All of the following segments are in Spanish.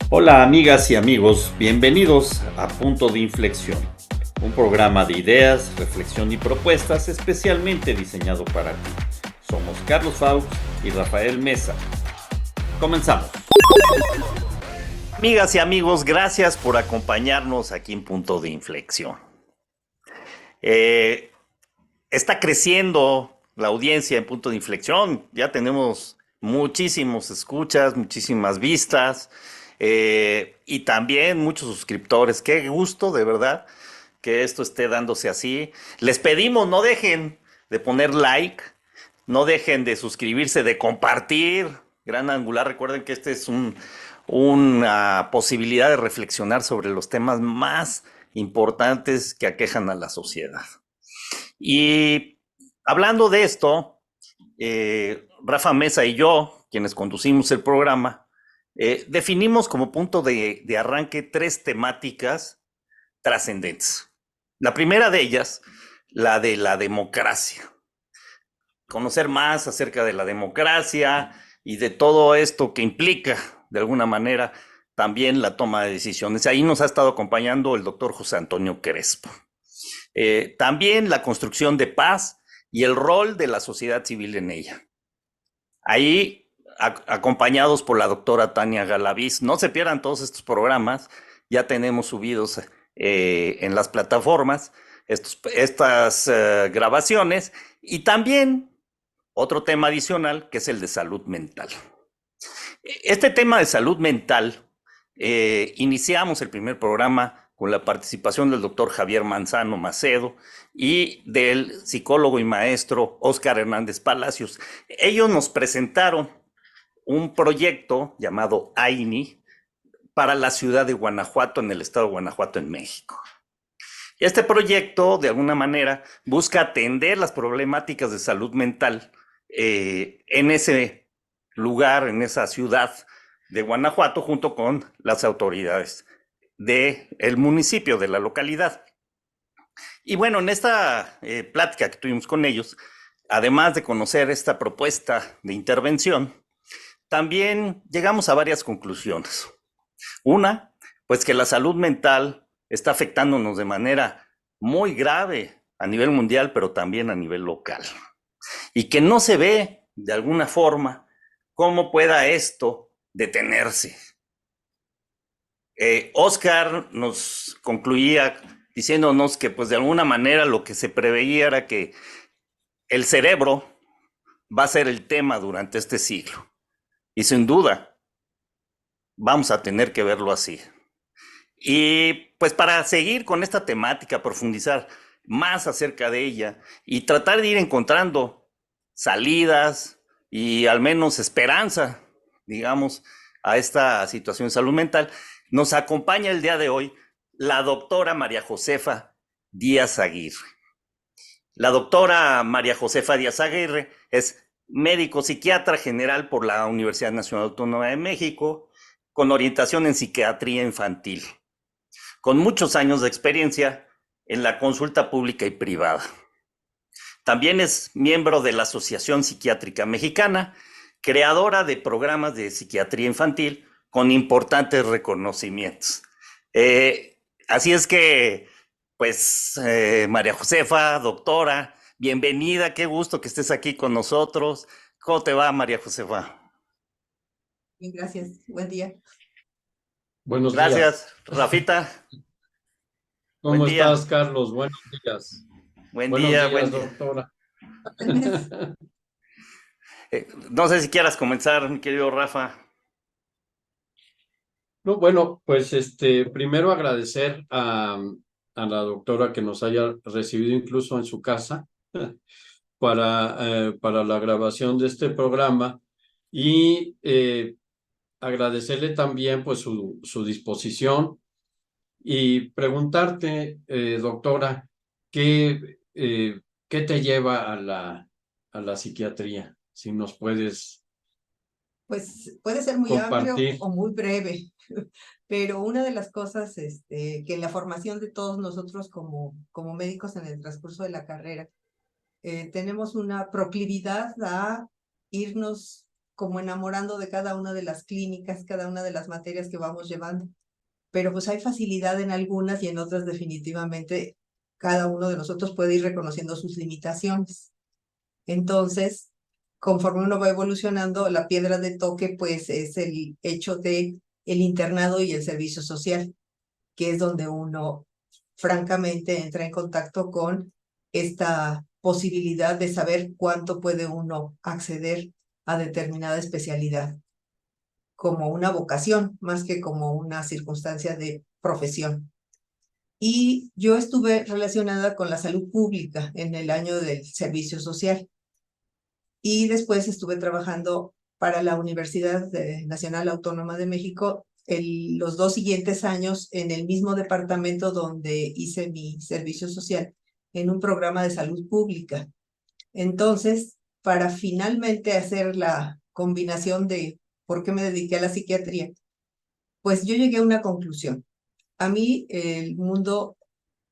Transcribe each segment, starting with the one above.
Hola amigas y amigos, bienvenidos a Punto de Inflexión, un programa de ideas, reflexión y propuestas especialmente diseñado para ti. Somos Carlos Faust y Rafael Mesa. Comenzamos. Amigas y amigos, gracias por acompañarnos aquí en Punto de Inflexión. Está creciendo la audiencia en Punto de Inflexión, ya tenemos muchísimos escuchas, muchísimas vistas y también muchos suscriptores. Qué gusto, de verdad, que esto esté dándose así. Les pedimos, no dejen de poner like, no dejen de suscribirse, de compartir. Gran Angular, recuerden que este es una posibilidad de reflexionar sobre los temas más importantes que aquejan a la sociedad. Y hablando de esto, Rafa Mesa y yo, quienes conducimos el programa, definimos como punto de arranque tres temáticas trascendentes. La primera de ellas, la de la democracia. Conocer más acerca de la democracia y de todo esto que implica, de alguna manera, también la toma de decisiones. Ahí nos ha estado acompañando el doctor José Antonio Crespo. También la construcción de paz y el rol de la sociedad civil en ella. Ahí, acompañados por la doctora Tania Galaviz. No se pierdan todos estos programas, ya tenemos subidos en las plataformas estas grabaciones, y también otro tema adicional que es el de salud mental. Este tema de salud mental, iniciamos el primer programa con la participación del doctor Javier Manzano Macedo y del psicólogo y maestro Óscar Hernández Palacios. Ellos nos presentaron un proyecto llamado AINI para la ciudad de Guanajuato, en el estado de Guanajuato, en México. Este proyecto, de alguna manera, busca atender las problemáticas de salud mental en ese lugar, en esa ciudad de Guanajuato, junto con las autoridades del municipio, de la localidad. Y bueno, en esta plática que tuvimos con ellos, además de conocer esta propuesta de intervención, también llegamos a varias conclusiones. Una, pues que la salud mental está afectándonos de manera muy grave a nivel mundial, pero también a nivel local. Y que no se ve de alguna forma cómo pueda esto detenerse. Oscar nos concluía diciéndonos que pues de alguna manera lo que se preveía era que el cerebro va a ser el tema durante este siglo. Y sin duda vamos a tener que verlo así. Y pues para seguir con esta temática, profundizar más acerca de ella y tratar de ir encontrando salidas y al menos esperanza, digamos, a esta situación de salud mental, nos acompaña el día de hoy la doctora María Josefa Díaz Aguirre. La doctora María Josefa Díaz Aguirre es médico psiquiatra general por la Universidad Nacional Autónoma de México, con orientación en psiquiatría infantil, con muchos años de experiencia en la consulta pública y privada. También es miembro de la Asociación Psiquiátrica Mexicana, creadora de programas de psiquiatría infantil con importantes reconocimientos. Así es que, pues, María Josefa, doctora, bienvenida, qué gusto que estés aquí con nosotros. ¿Cómo te va, María Josefa? Bien, gracias. Buen día. Buenos días. Gracias, Rafita. Buen ¿Cómo día. estás, Carlos? Buenos días. Buen Buenos día, días, buen día. doctora. No sé si quieras comenzar, mi querido Rafa. No, bueno, pues primero agradecer a la doctora que nos haya recibido incluso en su casa para la grabación de este programa y agradecerle también pues su disposición y preguntarte, doctora, ¿qué te lleva a la psiquiatría? Si nos puedes Pues puede ser muy amplio compartir. o muy breve, pero una de las cosas que en la formación de todos nosotros como médicos en el transcurso de la carrera, tenemos una proclividad a irnos como enamorando de cada una de las clínicas, cada una de las materias que vamos llevando. Pero pues hay facilidad en algunas y en otras definitivamente cada uno de nosotros puede ir reconociendo sus limitaciones. Entonces, conforme uno va evolucionando, la piedra de toque pues es el hecho de el internado y el servicio social, que es donde uno francamente entra en contacto con esta posibilidad de saber cuánto puede uno acceder a determinada especialidad, como una vocación, más que como una circunstancia de profesión. Y yo estuve relacionada con la salud pública en el año del servicio social. Y después estuve trabajando para la Universidad Nacional Autónoma de México los 2 siguientes años en el mismo departamento donde hice mi servicio social, en un programa de salud pública. Entonces, para finalmente hacer la combinación de por qué me dediqué a la psiquiatría, pues yo llegué a una conclusión. A mí el mundo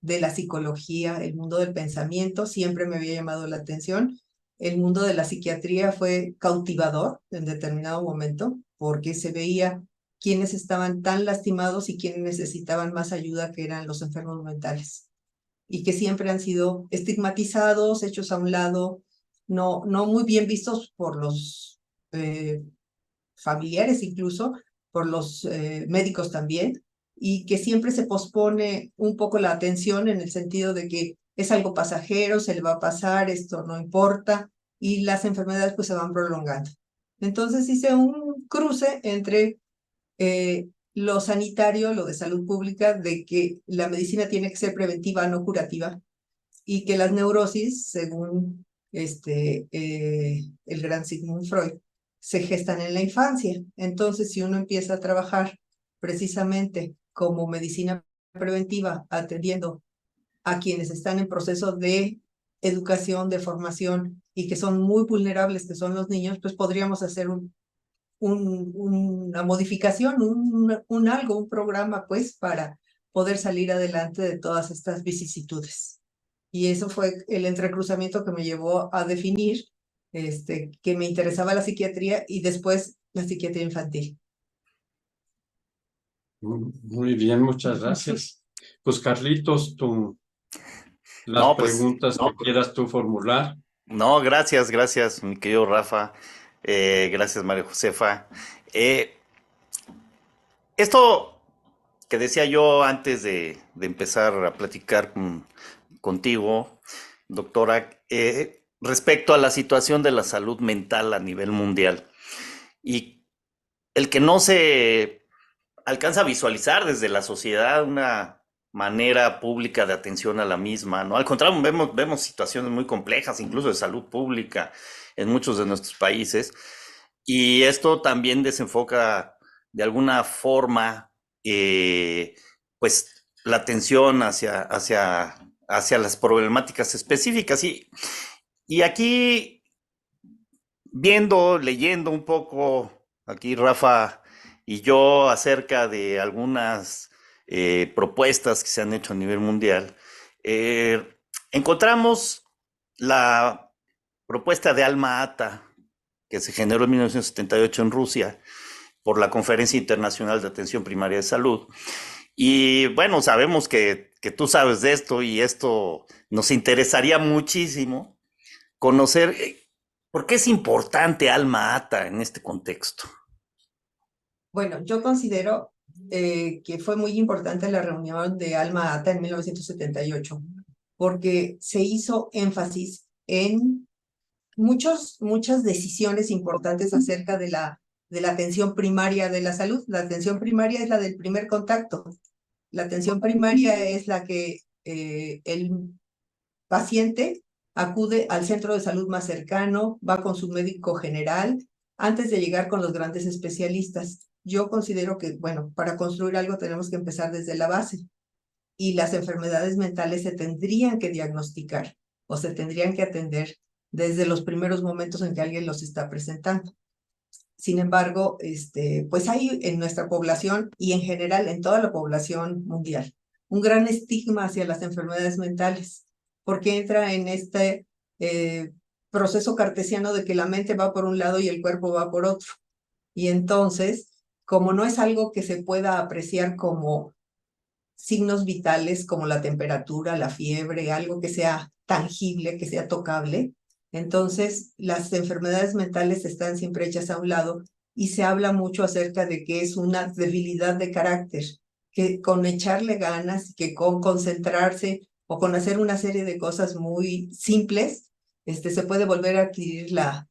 de la psicología, el mundo del pensamiento siempre me había llamado la atención. El mundo de la psiquiatría fue cautivador en determinado momento porque se veía quienes estaban tan lastimados y quienes necesitaban más ayuda, que eran los enfermos mentales, y que siempre han sido estigmatizados, hechos a un lado, no muy bien vistos por los familiares, incluso por los médicos también, y que siempre se pospone un poco la atención en el sentido de que es algo pasajero, se le va a pasar, esto no importa, y las enfermedades pues se van prolongando. Entonces hice un cruce entre lo sanitario, lo de salud pública, de que la medicina tiene que ser preventiva, no curativa, y que las neurosis, según el gran Sigmund Freud, se gestan en la infancia. Entonces, si uno empieza a trabajar precisamente como medicina preventiva, atendiendo a quienes están en proceso de educación, de formación y que son muy vulnerables, que son los niños, pues podríamos hacer una modificación, un programa, pues, para poder salir adelante de todas estas vicisitudes. Y eso fue el entrecruzamiento que me llevó a definir que me interesaba la psiquiatría y después la psiquiatría infantil. Muy bien, muchas gracias. Pues Carlitos, las No, pues, preguntas que quieras tú formular. no, gracias, mi querido Rafa. Gracias, María Josefa. Eh, Esto que decía yo antes de empezar a platicar contigo, doctora, respecto a la situación de la salud mental a nivel mundial y el que no se alcanza a visualizar desde la sociedad una manera pública de atención a la misma, ¿no? Al contrario, vemos situaciones muy complejas, incluso de salud pública en muchos de nuestros países, y esto también desenfoca de alguna forma, pues, la atención hacia las problemáticas específicas. Y aquí, leyendo un poco, aquí Rafa y yo, acerca de algunas propuestas que se han hecho a nivel mundial, eh, encontramos la propuesta de Alma Ata, que se generó en 1978 en Rusia por la Conferencia Internacional de Atención Primaria de Salud. Y bueno, sabemos que tú sabes de esto y esto nos interesaría muchísimo conocer por qué es importante Alma Ata en este contexto. Bueno, yo considero que fue muy importante la reunión de Alma Ata en 1978, porque se hizo énfasis en muchas decisiones importantes acerca de la atención primaria de la salud. La atención primaria es la del primer contacto. La atención primaria es la que el paciente acude al centro de salud más cercano, va con su médico general antes de llegar con los grandes especialistas. Yo considero que, bueno, para construir algo tenemos que empezar desde la base, y las enfermedades mentales se tendrían que diagnosticar o se tendrían que atender desde los primeros momentos en que alguien los está presentando. Sin embargo, pues hay en nuestra población y en general en toda la población mundial un gran estigma hacia las enfermedades mentales, porque entra en este proceso cartesiano de que la mente va por un lado y el cuerpo va por otro. Y entonces, como no es algo que se pueda apreciar como signos vitales como la temperatura, la fiebre, algo que sea tangible, que sea tocable, entonces las enfermedades mentales están siempre hechas a un lado y se habla mucho acerca de que es una debilidad de carácter, que con echarle ganas, que con concentrarse o con hacer una serie de cosas muy simples, se puede volver a adquirir la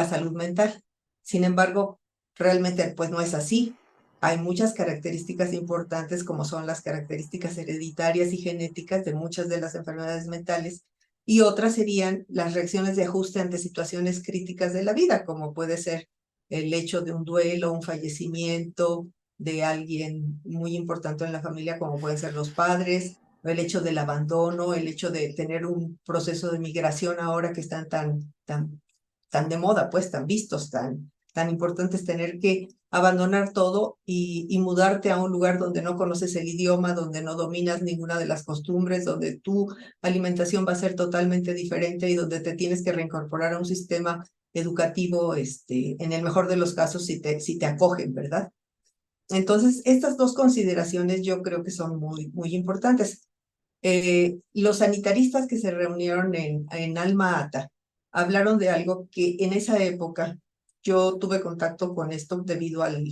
salud mental. Sin embargo, realmente pues no es así. Hay muchas características importantes como son las características hereditarias y genéticas de muchas de las enfermedades mentales y otras serían las reacciones de ajuste ante situaciones críticas de la vida, como puede ser el hecho de un duelo, un fallecimiento de alguien muy importante en la familia, como pueden ser los padres, o el hecho del abandono, el hecho de tener un proceso de migración ahora que están tan de moda, pues tan vistos, tan importantes, tener que abandonar todo y mudarte a un lugar donde no conoces el idioma, donde no dominas ninguna de las costumbres, donde tu alimentación va a ser totalmente diferente y donde te tienes que reincorporar a un sistema educativo, en el mejor de los casos, si te acogen, ¿verdad? Entonces, estas dos consideraciones yo creo que son muy importantes. Los sanitaristas que se reunieron en Alma Ata hablaron de algo que en esa época yo tuve contacto con esto debido al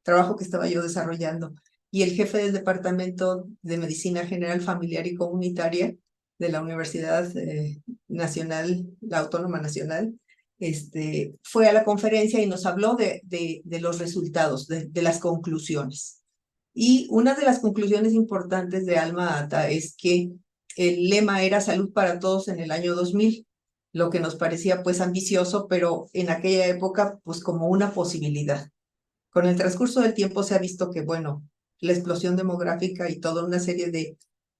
trabajo que estaba yo desarrollando. Y el jefe del Departamento de Medicina General Familiar y Comunitaria de la Universidad Nacional, la Autónoma Nacional, fue a la conferencia y nos habló de los resultados, de las conclusiones. Y una de las conclusiones importantes de Alma Ata es que el lema era salud para todos en el año 2000, lo que nos parecía pues ambicioso, pero en aquella época pues como una posibilidad. Con el transcurso del tiempo se ha visto que, bueno, la explosión demográfica y toda una serie de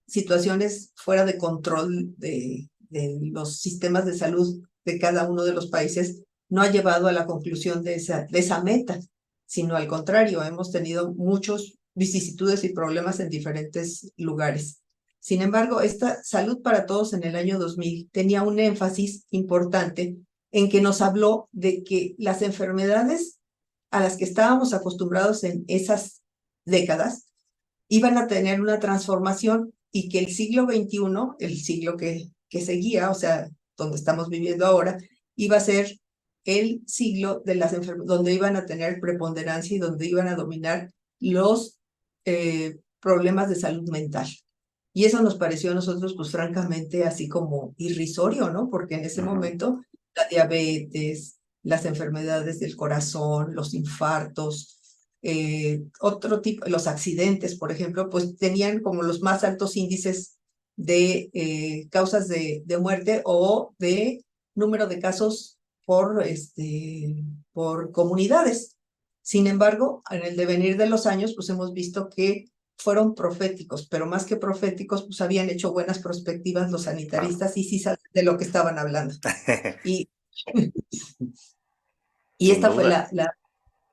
situaciones fuera de control de los sistemas de salud de cada uno de los países no ha llevado a la conclusión de esa meta, sino al contrario, hemos tenido muchos vicisitudes y problemas en diferentes lugares. Sin embargo, esta salud para todos en el año 2000 tenía un énfasis importante en que nos habló de que las enfermedades a las que estábamos acostumbrados en esas décadas iban a tener una transformación y que el siglo XXI, el siglo que seguía, o sea, donde estamos viviendo ahora, iba a ser el siglo de las enfermedades, donde iban a tener preponderancia y donde iban a dominar los problemas de salud mental. Y eso nos pareció a nosotros, pues francamente, así como irrisorio, ¿no? Porque en ese momento la diabetes, las enfermedades del corazón, los infartos, otro tipo, los accidentes, por ejemplo, pues tenían como los más altos índices de causas de muerte o de número de casos por comunidades. Sin embargo, en el devenir de los años, pues hemos visto que fueron proféticos, pero más que proféticos, pues habían hecho buenas perspectivas los sanitaristas y sí saben de lo que estaban hablando. Y, y Sin esta fue duda.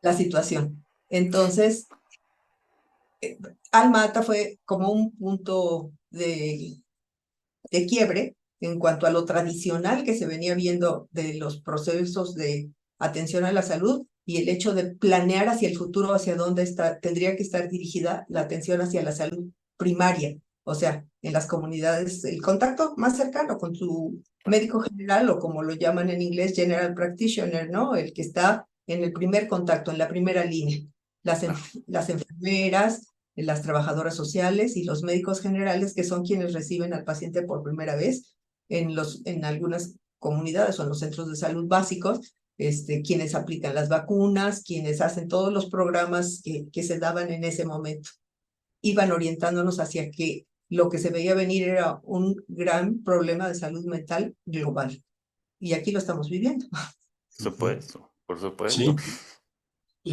la situación. Entonces, Alma Ata fue como un punto de quiebre en cuanto a lo tradicional que se venía viendo de los procesos de atención a la salud y el hecho de planear hacia el futuro, hacia dónde tendría que estar dirigida la atención hacia la salud primaria, o sea, en las comunidades, el contacto más cercano con su médico general o como lo llaman en inglés, general practitioner, ¿no? El que está en el primer contacto, en la primera línea. Las enfermeras, las trabajadoras sociales y los médicos generales, que son quienes reciben al paciente por primera vez en algunas comunidades o en los centros de salud básicos, quienes aplican las vacunas, quienes hacen todos los programas que se daban en ese momento. Iban orientándonos hacia que lo que se veía venir era un gran problema de salud mental global. Y aquí lo estamos viviendo. Por supuesto, por supuesto. Sí.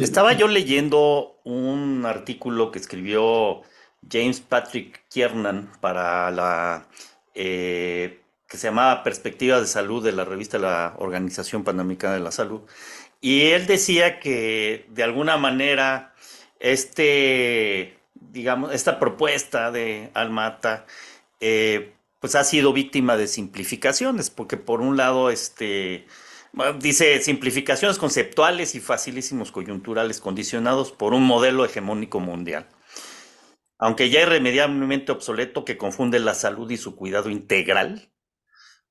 Estaba yo leyendo un artículo que escribió James Patrick Kiernan para que se llamaba Perspectivas de Salud de la revista de la Organización Panamericana de la Salud. Y él decía que de alguna manera digamos, esta propuesta de Alma Ata pues ha sido víctima de simplificaciones, porque por un lado, bueno, dice simplificaciones conceptuales y facilísimos coyunturales condicionados por un modelo hegemónico mundial. Aunque ya irremediablemente obsoleto que confunde la salud y su cuidado integral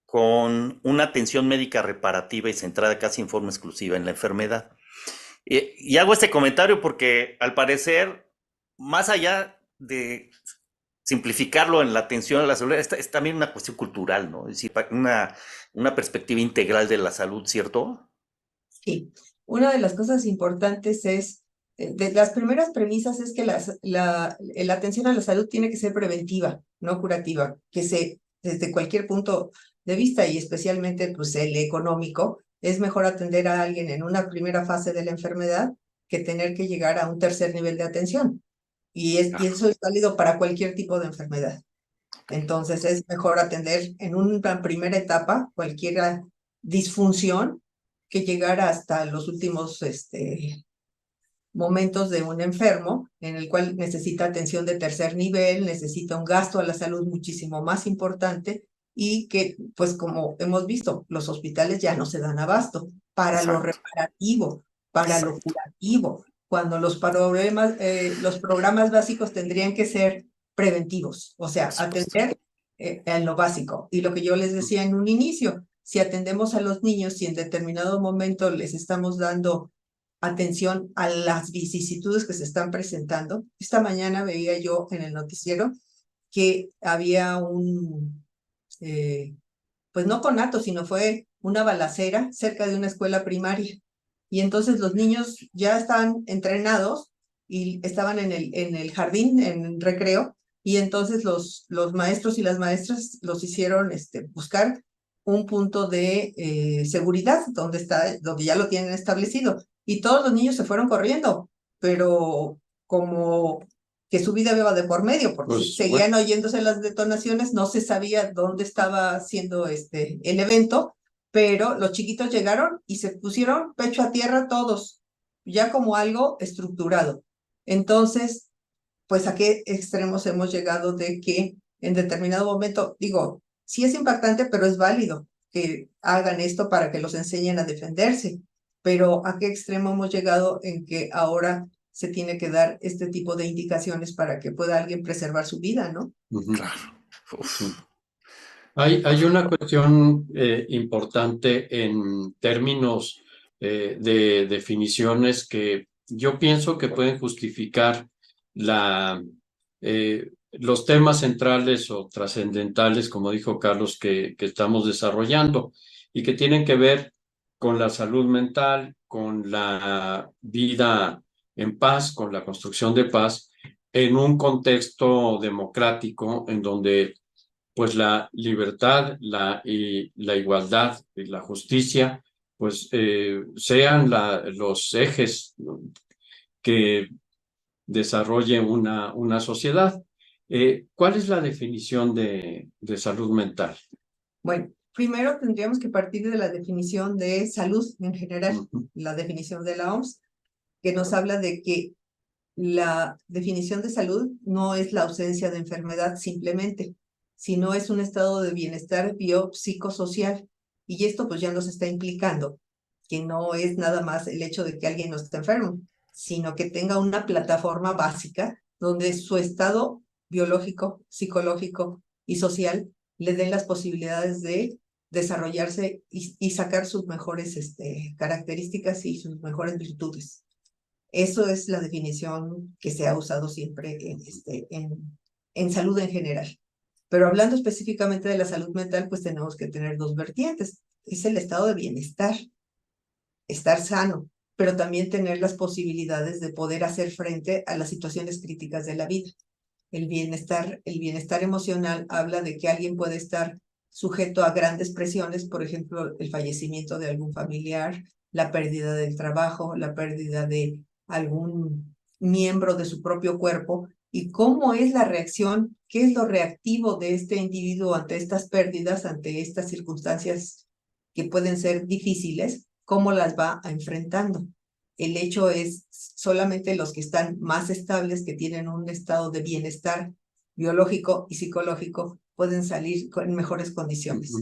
con una atención médica reparativa y centrada casi en forma exclusiva en la enfermedad. Y hago este comentario porque al parecer, más allá de simplificarlo en la atención a la salud, es también una cuestión cultural, ¿no? Es decir, una perspectiva integral de la salud, ¿cierto? Sí, una de las cosas importantes es, de las primeras premisas es que la atención a la salud tiene que ser preventiva, no curativa, desde cualquier punto de vista y especialmente pues el económico, es mejor atender a alguien en una primera fase de la enfermedad que tener que llegar a un tercer nivel de atención. Y eso es válido para cualquier tipo de enfermedad. Entonces es mejor atender en una primera etapa cualquier disfunción que llegar hasta los últimos momentos de un enfermo en el cual necesita atención de tercer nivel, necesita un gasto a la salud muchísimo más importante y que, pues como hemos visto, los hospitales ya no se dan abasto para lo Exacto, reparativo, para lo exacto. curativo, cuando los programas básicos tendrían que ser preventivos, o Por sea, supuesto. atender en lo básico. Y lo que yo les decía en un inicio, si atendemos a los niños, si en determinado momento les estamos dando atención a las vicisitudes que se están presentando. Esta mañana veía yo en el noticiero que había pues no conato, sino fue una balacera cerca de una escuela primaria. Y entonces los niños ya estaban entrenados y estaban en el jardín, en recreo, y entonces los maestros y las maestras los hicieron buscar un punto de seguridad donde ya lo tienen establecido. Y todos los niños se fueron corriendo, pero como que su vida iba de por medio, porque Pues seguían oyéndose las detonaciones, no se sabía dónde estaba haciendo el evento, pero los chiquitos llegaron y se pusieron pecho a tierra todos, ya como algo estructurado. Entonces, pues a qué extremos hemos llegado de que en determinado momento, digo, sí es impactante, pero es válido que hagan esto para que los enseñen a defenderse, pero a qué extremo hemos llegado en que ahora se tiene que dar este tipo de indicaciones para que pueda alguien preservar su vida, ¿no? Claro. sí. Uf. Hay una cuestión importante en términos de definiciones que yo pienso que pueden justificar los temas centrales o trascendentales, como dijo Carlos, que estamos desarrollando y que tienen que ver con la salud mental, con la vida en paz, con la construcción de paz, en un contexto democrático en donde pues la libertad, y la igualdad y la justicia, pues sean los ejes que desarrollen una sociedad. ¿Cuál es la definición de salud mental? Bueno, primero tendríamos que partir de la definición de salud en general, Ujú. la definición de la OMS, que nos habla de que la definición de salud no es la ausencia de enfermedad simplemente, sino es un estado de bienestar biopsicosocial. Y esto pues ya nos está implicando que no es nada más el hecho de que alguien no esté enfermo, sino que tenga una plataforma básica donde su estado biológico, psicológico y social le den las posibilidades de desarrollarse y sacar sus mejores características y sus mejores virtudes. Eso es la definición que se ha usado siempre en salud en general. Pero hablando específicamente de la salud mental, pues tenemos que tener dos vertientes. Es el estado de bienestar, estar sano, pero también tener las posibilidades de poder hacer frente a las situaciones críticas de la vida. El bienestar emocional habla de que alguien puede estar sujeto a grandes presiones, por ejemplo, el fallecimiento de algún familiar, la pérdida del trabajo, la pérdida de algún miembro de su propio cuerpo, y cómo es la reacción, qué es lo reactivo de este individuo ante estas pérdidas, ante estas circunstancias que pueden ser difíciles, cómo las va enfrentando. El hecho es solamente los que están más estables, que tienen un estado de bienestar biológico y psicológico, pueden salir en mejores condiciones.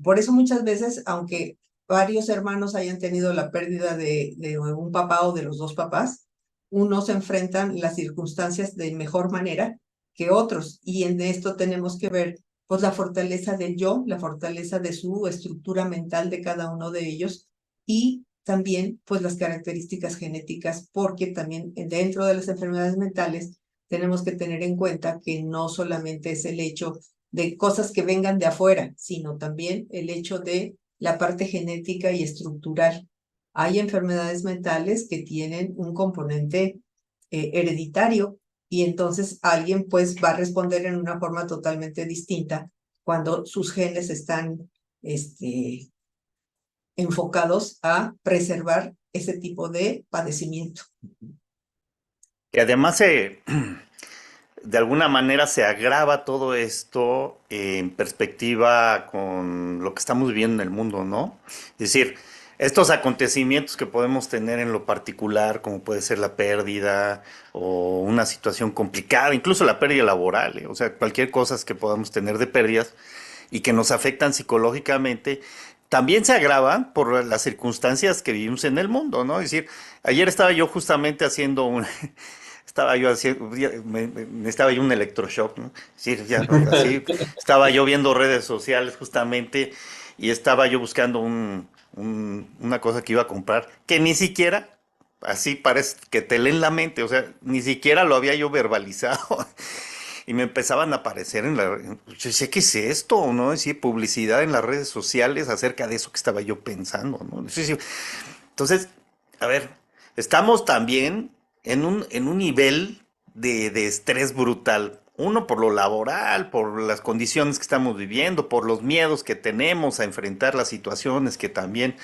Por eso muchas veces, aunque varios hermanos hayan tenido la pérdida de un papá o de los dos papás, unos enfrentan las circunstancias de mejor manera que otros. Y en esto tenemos que ver pues la fortaleza del yo, la fortaleza de su estructura mental de cada uno de ellos y también pues las características genéticas, porque también dentro de las enfermedades mentales tenemos que tener en cuenta que no solamente es el hecho de cosas que vengan de afuera, sino también el hecho de la parte genética y estructural. Hay enfermedades mentales que tienen un componente hereditario y entonces alguien pues va a responder en una forma totalmente distinta cuando sus genes están enfocados a preservar ese tipo de padecimiento. Y además de alguna manera se agrava todo esto en perspectiva con lo que estamos viviendo en el mundo, ¿no? Es decir, estos acontecimientos que podemos tener en lo particular, como puede ser la pérdida o una situación complicada, incluso la pérdida laboral, o sea, cualquier cosa que podamos tener de pérdidas y que nos afectan psicológicamente, también se agravan por las circunstancias que vivimos en el mundo, ¿no? Es decir, ayer estaba yo justamente haciendo un, estaba yo haciendo, necesitaba yo un electroshock, ¿no? Sí, ya, así, estaba yo viendo redes sociales justamente y estaba yo buscando una cosa que iba a comprar, que ni siquiera, así parece que te leen la mente, o sea, ni siquiera lo había yo verbalizado. Y me empezaban a aparecer yo sé qué es esto, ¿no? Sí, publicidad en las redes sociales acerca de eso que estaba yo pensando, ¿no? Sí, sí. Entonces, a ver, estamos también en un nivel de estrés brutal. Uno por lo laboral, por las condiciones que estamos viviendo, por los miedos que tenemos a enfrentar las situaciones que también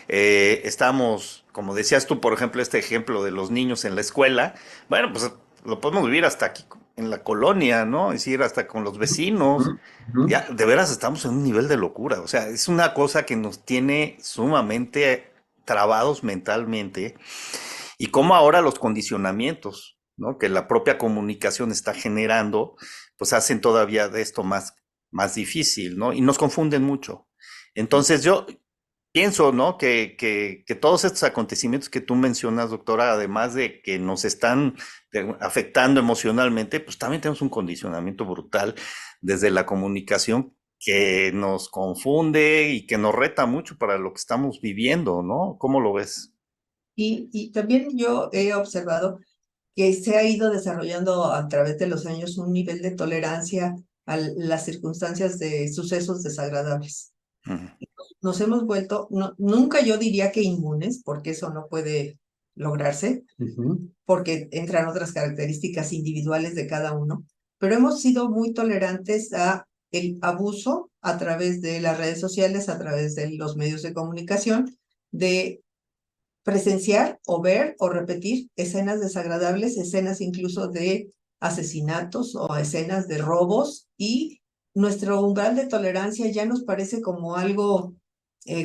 estamos, como decías tú, por ejemplo, este ejemplo de los niños en la escuela. Bueno, pues lo podemos vivir hasta aquí en la colonia, ¿no? Es decir, hasta con los vecinos. Ya, de veras estamos en un nivel de locura. O sea, es una cosa que nos tiene sumamente trabados mentalmente. Y cómo ahora los condicionamientos, ¿no? Que la propia comunicación está generando, pues hacen todavía de esto más difícil, ¿no? Y nos confunden mucho. Entonces yo pienso, ¿no? Que todos estos acontecimientos que tú mencionas, doctora, además de que nos están afectando emocionalmente, pues también tenemos un condicionamiento brutal desde la comunicación que nos confunde y que nos reta mucho para lo que estamos viviendo, ¿no? ¿Cómo lo ves? Y también yo he observado que se ha ido desarrollando a través de los años un nivel de tolerancia a las circunstancias de sucesos desagradables. Ujú. Nos hemos vuelto, nunca yo diría que inmunes, porque eso no puede lograrse, porque entran otras características individuales de cada uno, pero hemos sido muy tolerantes a el abuso a través de las redes sociales, a través de los medios de comunicación, de presenciar o ver o repetir escenas desagradables, escenas incluso de asesinatos o escenas de robos y nuestro umbral de tolerancia ya nos parece como algo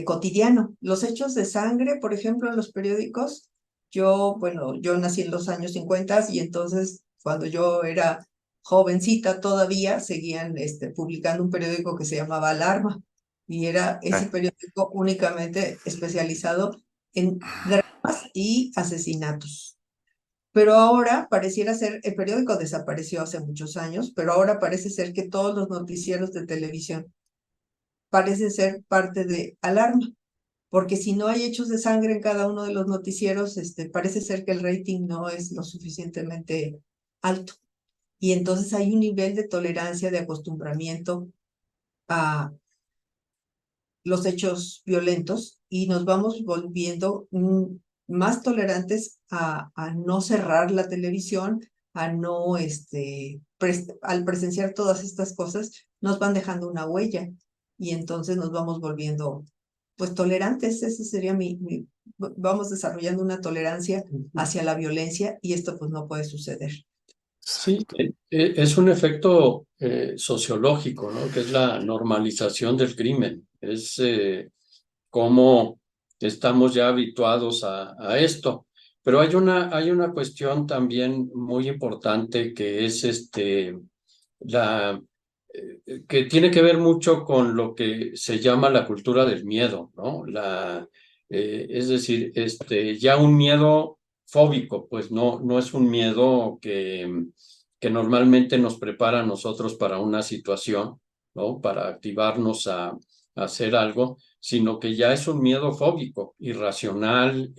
cotidiano. Los hechos de sangre, por ejemplo, en los periódicos, yo nací en los años 50 y entonces cuando yo era jovencita todavía seguían publicando un periódico que se llamaba Alarma y era ese Ah, periódico únicamente especializado en dramas y asesinatos. Pero ahora pareciera ser, el periódico desapareció hace muchos años, pero ahora parece ser que todos los noticieros de televisión parecen ser parte de Alarma, porque si no hay hechos de sangre en cada uno de los noticieros, parece ser que el rating no es lo suficientemente alto. Y entonces hay un nivel de tolerancia, de acostumbramiento a los hechos violentos y nos vamos volviendo más tolerantes a no cerrar la televisión, a no, al presenciar todas estas cosas, nos van dejando una huella y entonces nos vamos volviendo, pues, tolerantes. Ese sería vamos desarrollando una tolerancia hacia la violencia y esto pues no puede suceder. Sí, es un efecto sociológico, ¿no? Que es la normalización del crimen. Es cómo estamos ya habituados a esto. Pero hay una cuestión también muy importante que es la que tiene que ver mucho con lo que se llama la cultura del miedo, ¿no? Es decir, ya un miedo fóbico, pues no es un miedo que normalmente nos prepara a nosotros para una situación, ¿no? Para activarnos a hacer algo, sino que ya es un miedo fóbico, irracional,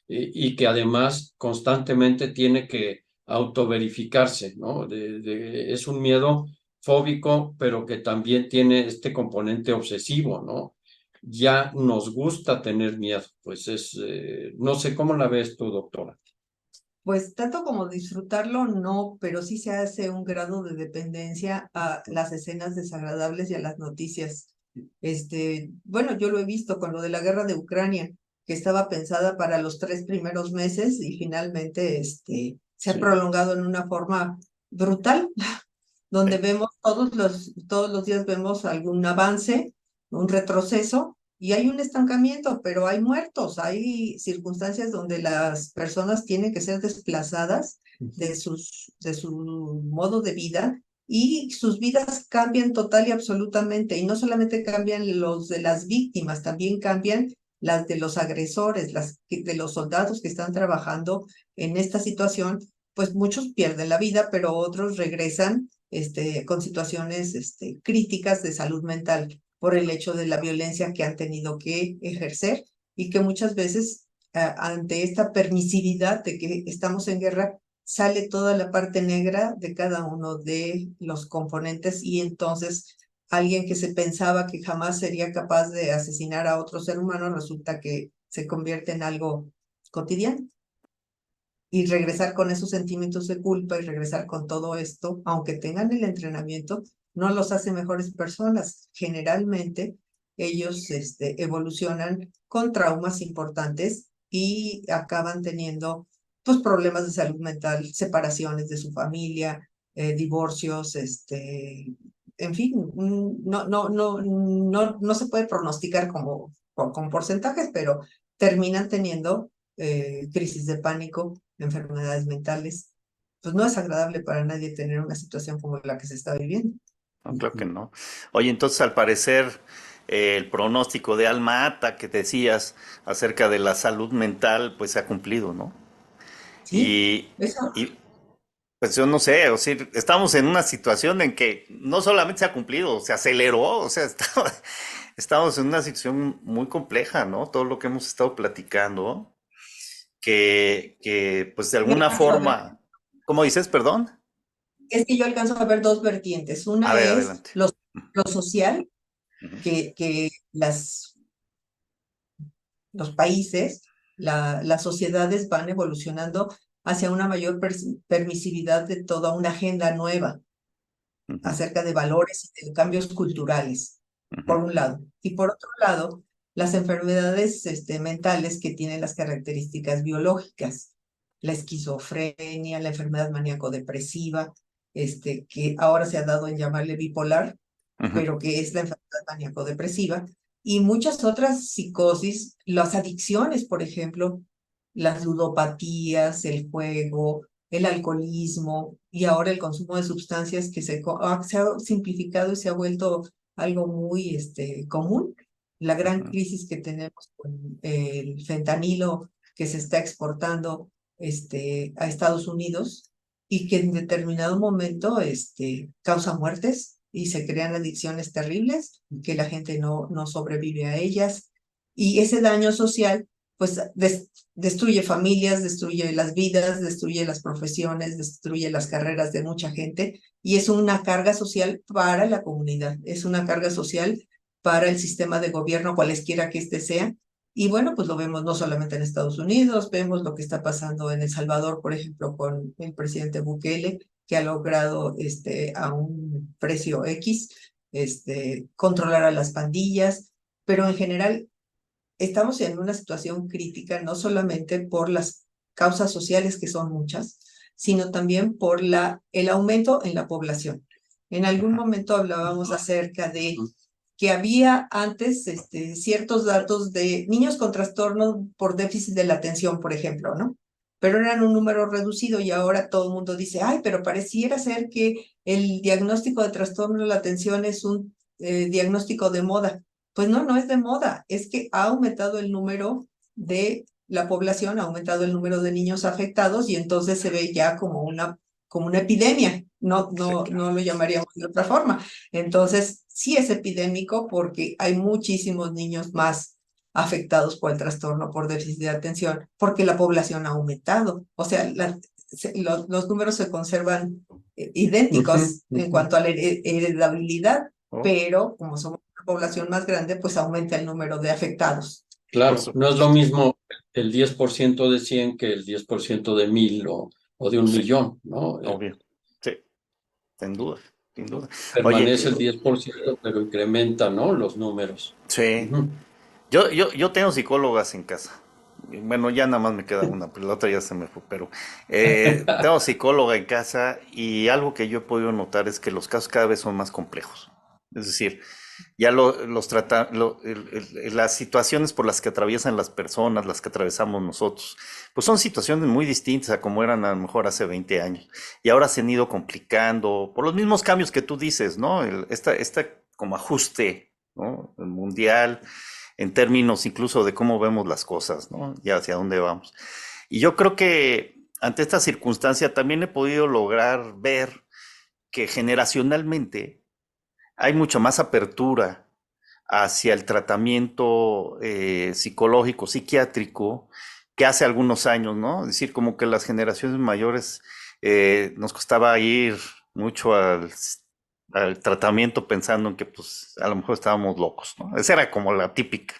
y que además constantemente tiene que autoverificarse, ¿no? Es un miedo fóbico, pero que también tiene este componente obsesivo, ¿no? Ya nos gusta tener miedo, pues no sé cómo la ves tú, doctora. Pues tanto como disfrutarlo, no, pero sí se hace un grado de dependencia a las escenas desagradables y a las noticias. Bueno, yo lo he visto con lo de la guerra de Ucrania, que estaba pensada para los 3 primeros meses y finalmente se ha Sí, prolongado en una forma brutal, donde vemos todos los días vemos algún avance, un retroceso, y hay un estancamiento, pero hay muertos, hay circunstancias donde las personas tienen que ser desplazadas de su modo de vida y sus vidas cambian total y absolutamente. Y no solamente cambian los de las víctimas, también cambian las de los agresores, de los soldados que están trabajando en esta situación. Pues muchos pierden la vida, pero otros regresan con situaciones críticas de salud mental por el hecho de la violencia que han tenido que ejercer y que muchas veces ante esta permisividad de que estamos en guerra sale toda la parte negra de cada uno de los componentes y entonces alguien que se pensaba que jamás sería capaz de asesinar a otro ser humano resulta que se convierte en algo cotidiano y regresar con esos sentimientos de culpa y regresar con todo esto, aunque tengan el entrenamiento, no los hace mejores personas. Generalmente ellos evolucionan con traumas importantes y acaban teniendo pues problemas de salud mental, separaciones de su familia, divorcios, en fin, no se puede pronosticar con porcentajes, pero terminan teniendo crisis de pánico, enfermedades mentales. Pues no es agradable para nadie tener una situación como la que se está viviendo. No, creo que no. Oye, entonces al parecer el pronóstico de Alma Ata que decías acerca de la salud mental, pues se ha cumplido, ¿no? Sí, Y, eso. y pues yo no sé, o sea, estamos en una situación en que no solamente se ha cumplido, se aceleró, o sea, estamos en una situación muy compleja, ¿no? Todo lo que hemos estado platicando, que pues de Yo alguna alcanzo a ver, forma, ¿cómo dices, perdón? es que yo alcanzo a ver dos vertientes. A Una ver, es adelante. lo social, Ujú, que los países, las sociedades van evolucionando hacia una mayor permisividad de toda una agenda nueva ujú, acerca de valores y de cambios culturales, ujú, por un lado. Y por otro lado, las enfermedades mentales que tienen las características biológicas, la esquizofrenia, la enfermedad maníaco-depresiva, que ahora se ha dado en llamarle bipolar, ujú, pero que es la enfermedad maníaco-depresiva, y muchas otras psicosis, las adicciones, por ejemplo, las ludopatías, el juego, el alcoholismo y ahora el consumo de sustancias que se ha simplificado y se ha vuelto algo muy común. La gran ujú. crisis que tenemos con el fentanilo que se está exportando a Estados Unidos y que en determinado momento causa muertes y se crean adicciones terribles que la gente no sobrevive a ellas. Y ese daño social pues destruye familias, destruye las vidas, destruye las profesiones, destruye las carreras de mucha gente y es una carga social para la comunidad, es una carga social para el sistema de gobierno, cualesquiera que éste sea. Y bueno, pues lo vemos no solamente en Estados Unidos, vemos lo que está pasando en El Salvador, por ejemplo, con el presidente Bukele, que ha logrado a un precio X controlar a las pandillas, pero en general estamos en una situación crítica no solamente por las causas sociales, que son muchas, sino también por el aumento en la población. En algún momento hablábamos acerca de que había antes ciertos datos de niños con trastorno por déficit de la atención, por ejemplo, ¿no? pero eran un número reducido y ahora todo el mundo dice, ay, pero pareciera ser que el diagnóstico de trastorno de la atención es un diagnóstico de moda. Pues no, no es de moda, es que ha aumentado el número de la población, ha aumentado el número de niños afectados y entonces se ve ya como una epidemia, no, Sí, no, claro. no lo llamaríamos de otra forma. Entonces, sí es epidémico porque hay muchísimos niños más afectados por el trastorno por déficit de atención, porque la población ha aumentado. O sea, los números se conservan Ujú, idénticos en ujú. cuanto a la heredabilidad, Oh, pero como somos una población más grande, pues aumenta el número de afectados. por Claro, no es lo supuesto. mismo el 10% de 100 que el 10% de 1000 o de un Sí, millón, ¿no? obvio. Sí, sin duda, sin duda. Oye, Permanece el 10%, pero incrementa, ¿no? Los números. sí, Ujú. yo tengo psicólogas en casa. Y bueno, ya nada más me queda una, pero la otra ya se me fue. Pero tengo psicóloga en casa y algo que yo he podido notar es que los casos cada vez son más complejos. Es decir, ya las situaciones por las que atraviesan las personas, las que atravesamos nosotros, pues son situaciones muy distintas a como eran a lo mejor hace 20 años. Y ahora se han ido complicando por los mismos cambios que tú dices, ¿no? Esta como ajuste, ¿no? El mundial, en términos incluso de cómo vemos las cosas, ¿no? Y hacia dónde vamos. Y yo creo que ante esta circunstancia también he podido lograr ver que generacionalmente hay mucha más apertura hacia el tratamiento psicológico, psiquiátrico, que hace algunos años, ¿no? Es decir, como que las generaciones mayores nos costaba ir mucho al tratamiento pensando en que pues a lo mejor estábamos locos, ¿no? Esa era como la típica.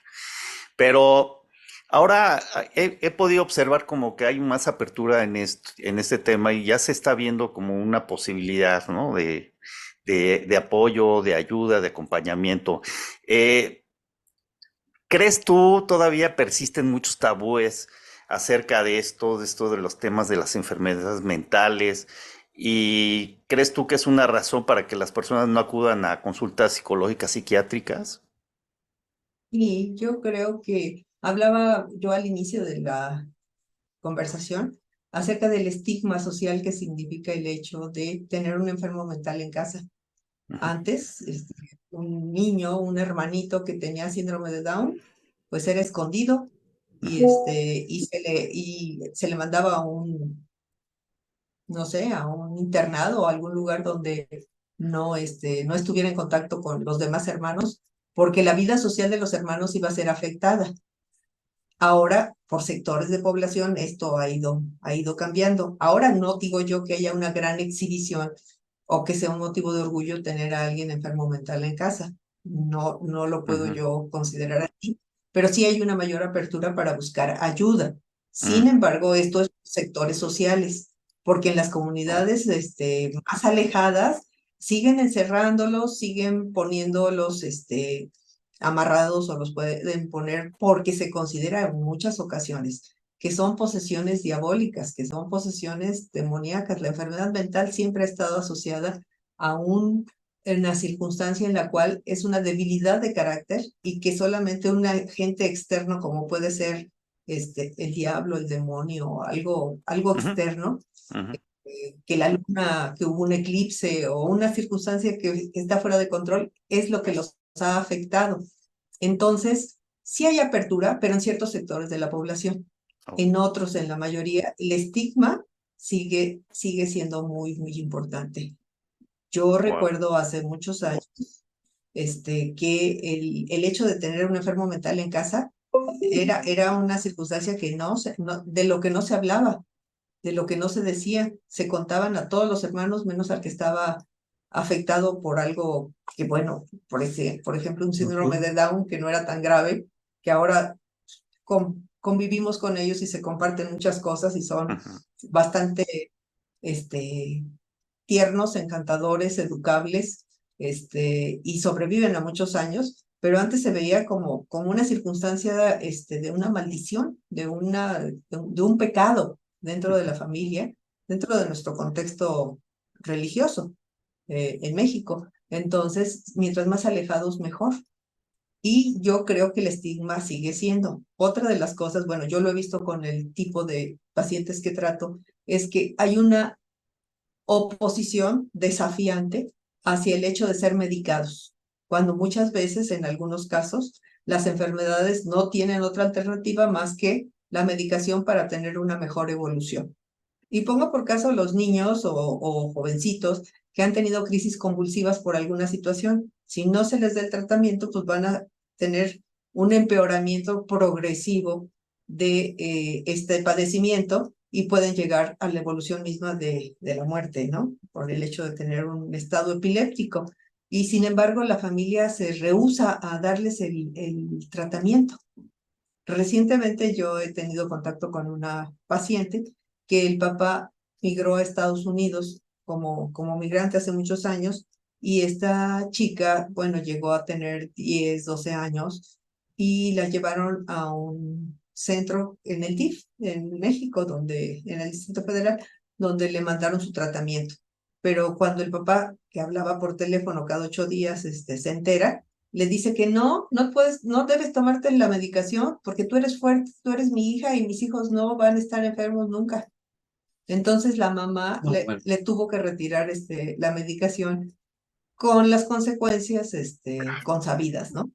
Pero ahora he podido observar como que hay más apertura en este tema y ya se está viendo como una posibilidad, ¿no? De apoyo, de ayuda, de acompañamiento. Eh, ¿Crees tú todavía persisten muchos tabúes acerca de esto de los temas de las enfermedades mentales? ¿Y crees tú que es una razón para que las personas no acudan a consultas psicológicas psiquiátricas? Y yo creo que hablaba yo al inicio de la conversación acerca del estigma social que significa el hecho de tener un enfermo mental en casa. Ujú, Antes, un niño, un hermanito que tenía síndrome de Down, pues era escondido y se le mandaba a no sé, a un internado o algún lugar donde no estuviera en contacto con los demás hermanos, porque la vida social de los hermanos iba a ser afectada. Ahora, por sectores de población, esto ha ido cambiando. Ahora no digo yo que haya una gran exhibición o que sea un motivo de orgullo tener a alguien enfermo mental en casa. No, no lo puedo ujú, yo considerar así, pero sí hay una mayor apertura para buscar ayuda. Sin mm, embargo, esto es sectores sociales, porque en las comunidades más alejadas siguen encerrándolos, siguen poniéndolos amarrados o los pueden poner porque se considera en muchas ocasiones que son posesiones diabólicas, que son posesiones demoníacas. La enfermedad mental siempre ha estado asociada a una circunstancia en la cual es una debilidad de carácter y que solamente un agente externo, como puede ser el diablo, el demonio, algo ujú, externo, ujú. que la luna, que hubo un eclipse o una circunstancia que está fuera de control, es lo que los ha afectado. Entonces, sí hay apertura, pero en ciertos sectores de la población. Oh, En otros, en la mayoría, el estigma sigue siendo muy, muy importante. Yo wow. recuerdo hace muchos años que el hecho de tener un enfermo mental en casa era una circunstancia que de lo que no se hablaba, de lo que no se decía. Se contaban a todos los hermanos, menos al que estaba afectado por algo que, bueno, por ejemplo, un síndrome Ujú. de Down que no era tan grave, que ahora convivimos con ellos y se comparten muchas cosas y son Ujú, bastante este, tiernos, encantadores, educables, y sobreviven a muchos años, pero antes se veía como una circunstancia de una maldición, de un pecado dentro de ujú. la familia, dentro de nuestro contexto religioso en México. Entonces, mientras más alejados, mejor. Y yo creo que el estigma sigue siendo. Otra de las cosas, bueno, yo lo he visto con el tipo de pacientes que trato, es que hay una oposición desafiante hacia el hecho de ser medicados, cuando muchas veces, en algunos casos, las enfermedades no tienen otra alternativa más que la medicación para tener una mejor evolución. Y pongo por caso los niños o jovencitos que han tenido crisis convulsivas por alguna situación. Si no se les da el tratamiento, pues van a tener un empeoramiento progresivo de este padecimiento y pueden llegar a la evolución misma de la muerte, ¿no? Por el hecho de tener un estado epiléptico. Y sin embargo, la familia se rehúsa a darles el tratamiento. Recientemente yo he tenido contacto con una paciente que el papá migró a Estados Unidos como migrante hace muchos años y esta chica, bueno, llegó a tener 10, 12 años y la llevaron a un centro en el DIF, en México, en el Distrito Federal, donde le mandaron su tratamiento. Pero cuando el papá, que hablaba por teléfono cada 8 días, se entera, le dice que no puedes, no debes tomarte la medicación porque tú eres fuerte, tú eres mi hija y mis hijos no van a estar enfermos nunca. Entonces la mamá No, bueno. le tuvo que retirar la medicación con las consecuencias consabidas, ¿no?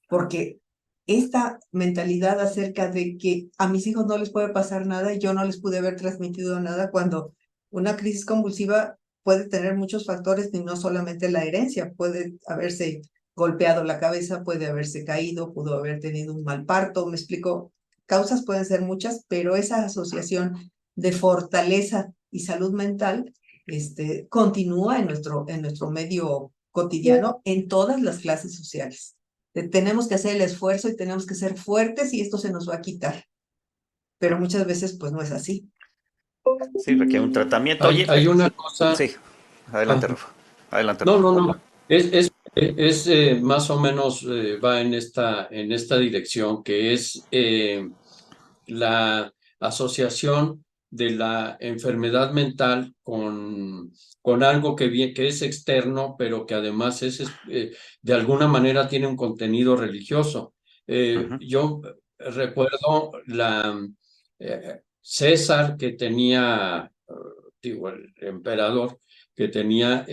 Porque esta mentalidad acerca de que a mis hijos no les puede pasar nada y yo no les pude haber transmitido nada cuando una crisis convulsiva puede tener muchos factores y no solamente la herencia, puede haberse golpeado la cabeza, puede haberse caído, pudo haber tenido un mal parto, me explico, causas pueden ser muchas, pero esa asociación de fortaleza y salud mental continúa en nuestro medio cotidiano en todas las clases sociales. Tenemos que hacer el esfuerzo y tenemos que ser fuertes y esto se nos va a quitar. Pero muchas veces pues no es así. Sí, requiere un tratamiento. Oye, Hay una cosa. sí, adelante, Ajá. Rafa. Adelante, No, Rafa. no, no. Más o menos va en esta dirección, que es la asociación de la enfermedad mental con algo que es externo, pero que además de alguna manera tiene un contenido religioso. Ujú. Yo recuerdo César que tenía, digo, el emperador que tenía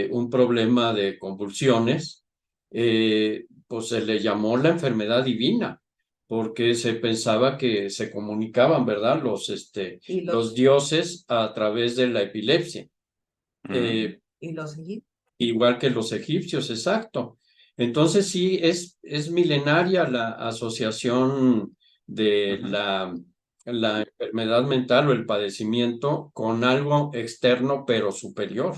un problema de convulsiones, pues se le llamó la enfermedad divina, porque se pensaba que se comunicaban, ¿verdad? Y Los los, dioses a través de la epilepsia, Mm. y los igual que los egipcios, exacto. Entonces sí, es milenaria la asociación de Ujú. la enfermedad mental o el padecimiento con algo externo pero superior.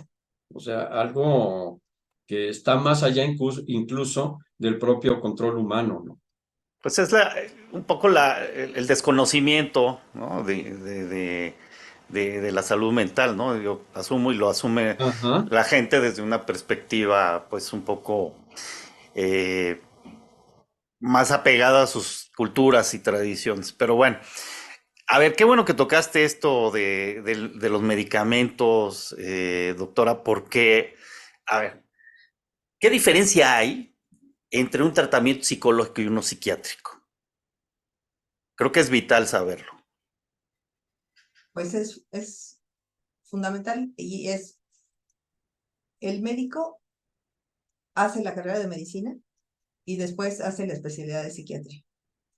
O sea, algo que está más allá incluso del propio control humano, ¿no? Pues es un poco el desconocimiento, ¿no? De la salud mental, ¿no? Yo asumo y lo asume Ajá. la gente desde una perspectiva, pues, un poco eh, más apegada a sus culturas y tradiciones. Pero bueno, a ver, qué bueno que tocaste esto de los medicamentos, doctora, porque, a ver, ¿qué diferencia hay entre un tratamiento psicológico y uno psiquiátrico? Creo que es vital saberlo. pues es fundamental y el médico hace la carrera de medicina y después hace la especialidad de psiquiatría.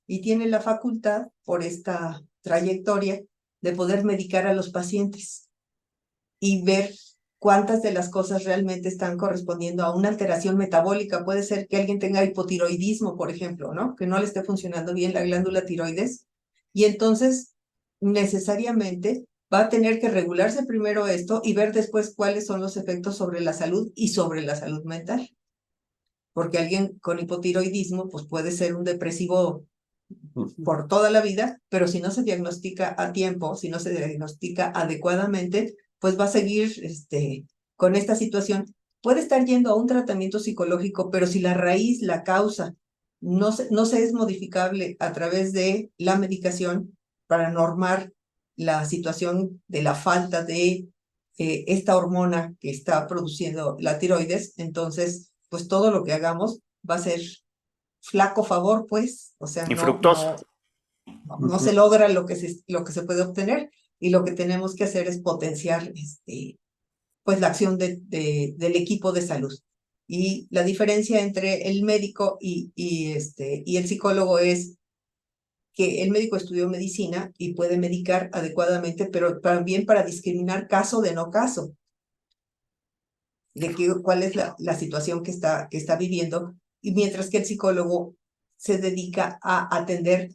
Y tiene la facultad, por esta trayectoria, de poder medicar a los pacientes y ver cuántas de las cosas realmente están correspondiendo a una alteración metabólica. Puede ser que alguien tenga hipotiroidismo, por ejemplo, ¿no? Que no le esté funcionando bien la glándula tiroides. Y entonces, necesariamente, va a tener que regularse primero esto y ver después cuáles son los efectos sobre la salud y sobre la salud mental. Porque alguien con hipotiroidismo, pues puede ser un depresivo por toda la vida, pero si no se diagnostica a tiempo, si no se diagnostica adecuadamente, pues va a seguir con esta situación. Puede estar yendo a un tratamiento psicológico, pero si la raíz, la causa, no se es modificable a través de la medicación para normar la situación de la falta de esta hormona que está produciendo la tiroides, entonces, pues todo lo que hagamos va a ser flaco favor, pues, o sea, Infructuoso. no se logra lo que se puede obtener, y lo que tenemos que hacer es potenciar pues la acción del equipo de salud. Y la diferencia entre el médico y el psicólogo es que el médico estudió medicina y puede medicar adecuadamente, pero también para discriminar caso de no caso, de cuál es la situación que está viviendo, y mientras que el psicólogo se dedica a atender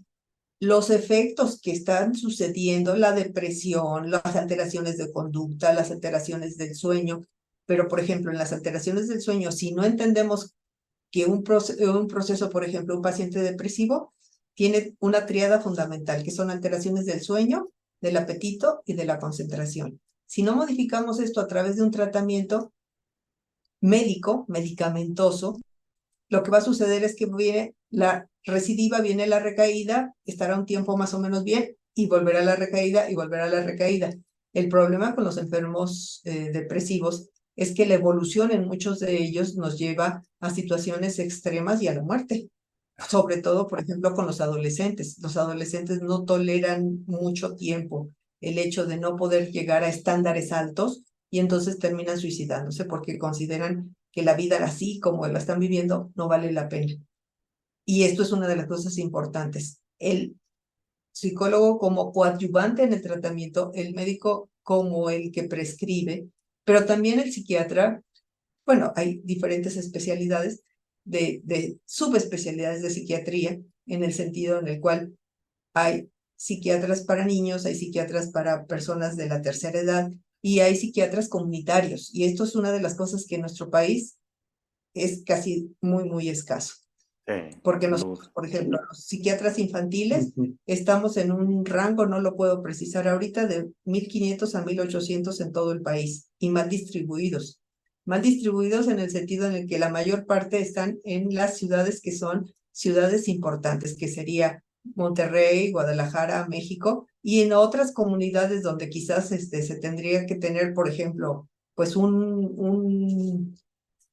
los efectos que están sucediendo, la depresión, las alteraciones de conducta, las alteraciones del sueño. Pero, por ejemplo, en las alteraciones del sueño, si no entendemos que un proceso, por ejemplo, un paciente depresivo tiene una tríada fundamental, que son alteraciones del sueño, del apetito y de la concentración. Si no modificamos esto a través de un tratamiento médico, medicamentoso, lo que va a suceder es que viene la recidiva, viene la recaída, estará un tiempo más o menos bien y volverá la recaída y volverá la recaída. El problema con los enfermos depresivos es que la evolución en muchos de ellos nos lleva a situaciones extremas y a la muerte. Sobre todo, por ejemplo, con los adolescentes. Los adolescentes no toleran mucho tiempo el hecho de no poder llegar a estándares altos, y entonces terminan suicidándose porque consideran que la vida así como la están viviendo no vale la pena. Y esto es una de las cosas importantes. El psicólogo como coadyuvante en el tratamiento, el médico como el que prescribe, pero también el psiquiatra. Bueno, hay diferentes especialidades de subespecialidades de psiquiatría, en el sentido en el cual hay psiquiatras para niños, hay psiquiatras para personas de la tercera edad y hay psiquiatras comunitarios. Y esto es una de las cosas que en nuestro país es casi muy escaso. Porque nosotros, por ejemplo, los psiquiatras infantiles estamos en un rango, no lo puedo precisar ahorita, de 1,500 a 1,800 en todo el país, y mal distribuidos. Mal distribuidos en el sentido en el que la mayor parte están en las ciudades que son ciudades importantes, que sería Monterrey, Guadalajara, México, y en otras comunidades donde quizás se tendría que tener, por ejemplo, pues un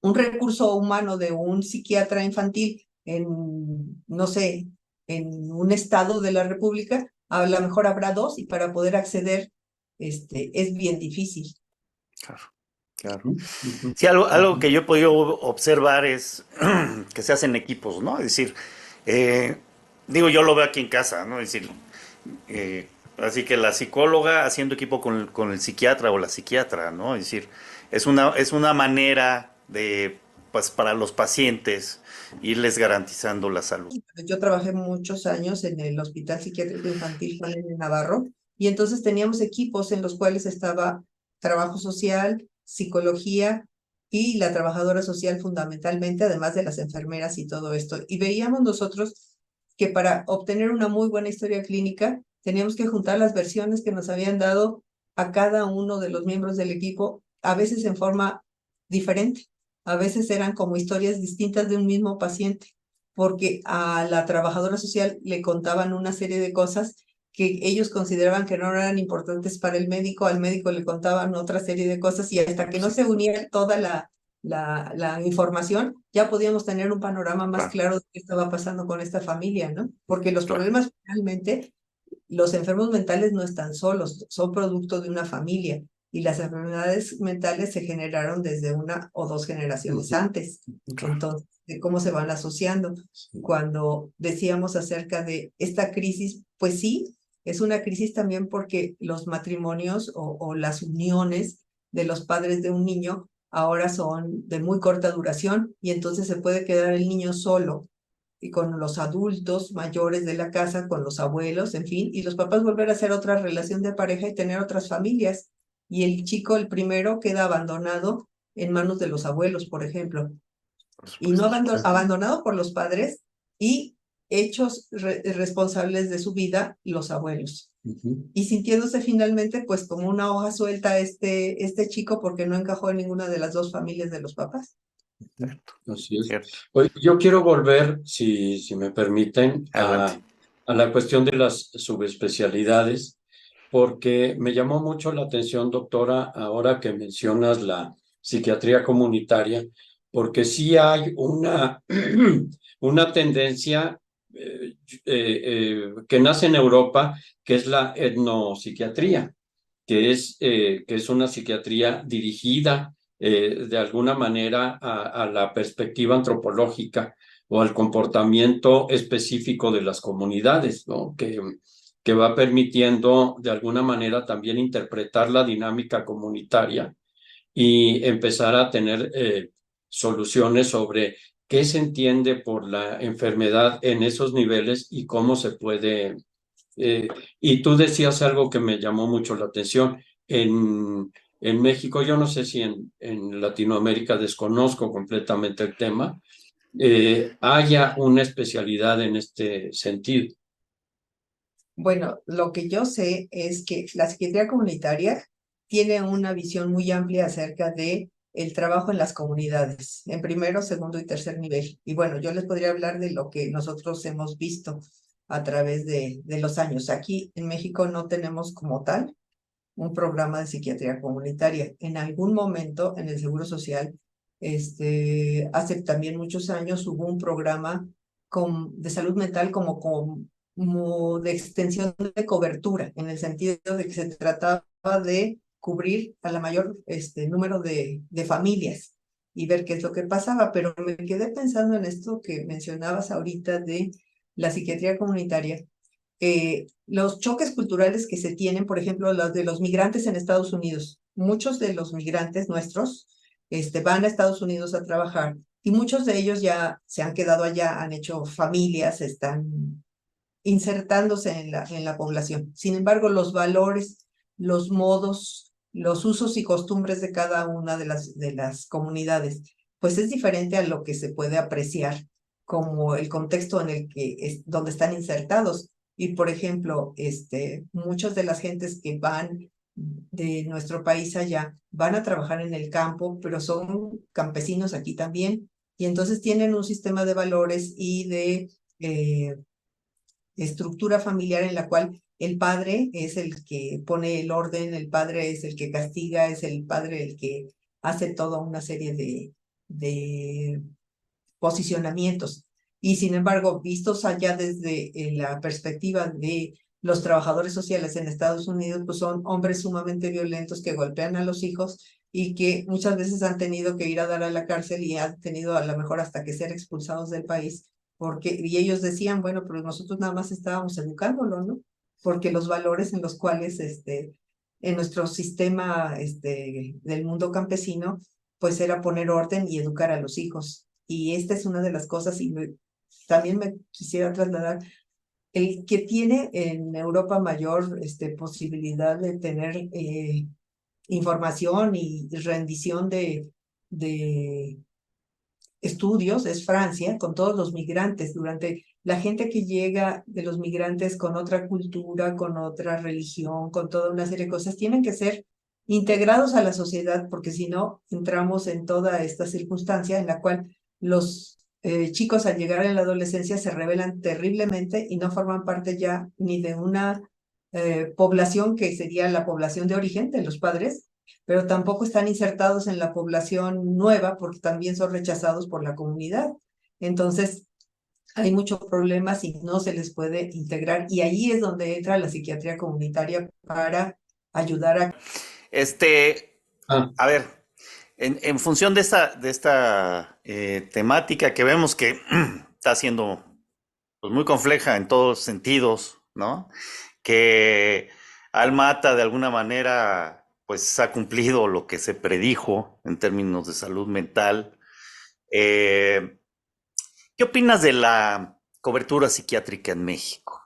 recurso humano de un psiquiatra infantil no sé, en un estado de la República, a lo mejor habrá 2, y para poder acceder es bien difícil. Claro. Sí, algo que yo he podido observar es que se hacen equipos, ¿no? Es decir, digo, yo lo veo aquí en casa, ¿no? Es decir, así que la psicóloga haciendo equipo con el psiquiatra o la psiquiatra, ¿no? Es decir, es una manera de, pues, para los pacientes irles garantizando la salud. Yo trabajé muchos años en el Hospital Psiquiátrico Infantil Juan N. Navarro, y entonces teníamos equipos en los cuales estaba trabajo social, psicología y la trabajadora social fundamentalmente, además de las enfermeras y todo esto. Y veíamos nosotros que para obtener una muy buena historia clínica teníamos que juntar las versiones que nos habían dado a cada uno de los miembros del equipo, a veces en forma diferente, a veces eran como historias distintas de un mismo paciente, porque a la trabajadora social le contaban una serie de cosas que ellos consideraban que no eran importantes para el médico, al médico le contaban otra serie de cosas, y hasta que no se unía toda la información, ya podíamos tener un panorama más claro de qué estaba pasando con esta familia, ¿no? Porque los problemas finalmente, los enfermos mentales no están solos, son producto de una familia, y las enfermedades mentales se generaron desde 1 o 2 generaciones antes. Entonces, de cómo se van asociando. Cuando decíamos acerca de esta crisis, pues sí, es una crisis también porque los matrimonios o las uniones de los padres de un niño ahora son de muy corta duración, y entonces se puede quedar el niño solo y con los adultos mayores de la casa, con los abuelos, en fin, y los papás volver a hacer otra relación de pareja y tener otras familias. Y el chico, el primero, queda abandonado en manos de los abuelos, por ejemplo, y no abandonado por los padres, y hechos responsables de su vida los abuelos. Y sintiéndose finalmente pues como una hoja suelta este chico, porque no encajó en ninguna de las 2 familias de los papás. Así es. Oye, yo quiero volver, si me permiten, a la cuestión de las subespecialidades, porque me llamó mucho la atención, doctora, ahora que mencionas la psiquiatría comunitaria, porque sí hay una tendencia que nace en Europa, que es la etnopsiquiatría, que es una psiquiatría dirigida de alguna manera a la perspectiva antropológica o al comportamiento específico de las comunidades, ¿no? Que va permitiendo de alguna manera también interpretar la dinámica comunitaria y empezar a tener soluciones sobre qué se entiende por la enfermedad en esos niveles y cómo se puede. Y tú decías algo que me llamó mucho la atención. En México, yo no sé si en Latinoamérica, desconozco completamente el tema, haya una especialidad en este sentido. Bueno, lo que yo sé es que la psiquiatría comunitaria tiene una visión muy amplia acerca de el trabajo en las comunidades, en primero, segundo y tercer nivel. Y bueno, yo les podría hablar de lo que nosotros hemos visto a través de los años. Aquí en México no tenemos como tal un programa de psiquiatría comunitaria. En algún momento en el Seguro Social, hace también muchos años hubo un programa de salud mental como de extensión de cobertura, en el sentido de que se trataba de cubrir a la mayor número de familias y ver qué es lo que pasaba. Pero me quedé pensando en esto que mencionabas ahorita de la psiquiatría comunitaria. Los choques culturales que se tienen, por ejemplo, los de los migrantes en Estados Unidos. Muchos de los migrantes nuestros van a Estados Unidos a trabajar y muchos de ellos ya se han quedado allá, han hecho familias, están insertándose en la población. Sin embargo, los valores, los modos, los usos y costumbres de cada una de las comunidades, pues es diferente a lo que se puede apreciar como el contexto en el que donde están insertados. Y por ejemplo, muchas de las gentes que van de nuestro país allá van a trabajar en el campo, pero son campesinos aquí también, y entonces tienen un sistema de valores y de estructura familiar en la cual el padre es el que pone el orden, el padre es el que castiga, es el padre el que hace toda una serie de posicionamientos. Y sin embargo, vistos allá desde la perspectiva de los trabajadores sociales en Estados Unidos, pues son hombres sumamente violentos que golpean a los hijos y que muchas veces han tenido que ir a dar a la cárcel y han tenido a lo mejor hasta que ser expulsados del país, y ellos decían, bueno, pero nosotros nada más estábamos educándolo, ¿no? Porque los valores en los cuales en nuestro sistema del mundo campesino, pues era poner orden y educar a los hijos. Y esta es una de las cosas, y también me quisiera trasladar, el que tiene en Europa mayor posibilidad de tener información y rendición de estudios es Francia, con todos los migrantes. Durante la gente que llega de los migrantes con otra cultura, con otra religión, con toda una serie de cosas, tienen que ser integrados a la sociedad, porque si no, entramos en toda esta circunstancia en la cual los chicos al llegar a la adolescencia se rebelan terriblemente y no forman parte ya ni de una población que sería la población de origen de los padres, pero tampoco están insertados en la población nueva porque también son rechazados por la comunidad. Entonces, hay muchos problemas y no se les puede integrar, y ahí es donde entra la psiquiatría comunitaria para ayudar a... A ver, en función de esta temática que vemos que está siendo pues, muy compleja en todos sentidos, ¿no? Que Almata de alguna manera pues ha cumplido lo que se predijo en términos de salud mental. ¿Qué opinas de la cobertura psiquiátrica en México?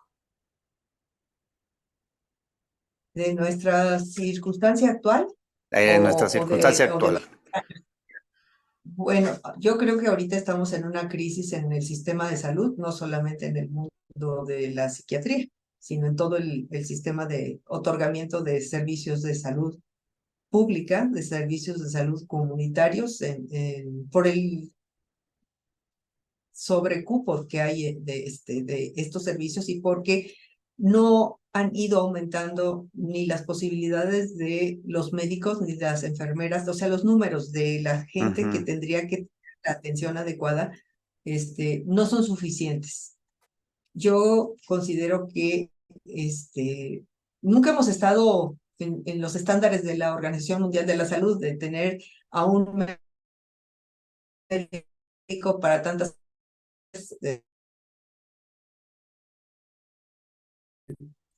¿De nuestra circunstancia actual? Nuestra circunstancia actual. Bueno, yo creo que ahorita estamos en una crisis en el sistema de salud, no solamente en el mundo de la psiquiatría, sino en todo el sistema de otorgamiento de servicios de salud pública, de servicios de salud comunitarios, por el sobrecupo que hay de estos servicios, y porque no han ido aumentando ni las posibilidades de los médicos ni de las enfermeras, o sea, los números de la gente que tendría que tener la atención adecuada no son suficientes. Yo considero que nunca hemos estado en los estándares de la Organización Mundial de la Salud de tener a un médico para tantas eh,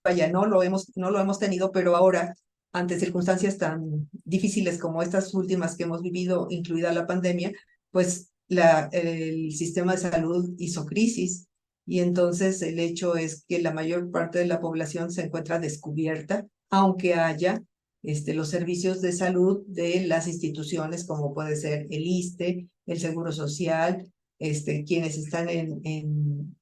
vaya, no lo hemos tenido, pero ahora, ante circunstancias tan difíciles como estas últimas que hemos vivido, incluida la pandemia, pues el sistema de salud hizo crisis y entonces el hecho es que la mayor parte de la población se encuentra descubierta, aunque haya los servicios de salud de las instituciones como puede ser el ISSSTE, el Seguro Social, quienes están en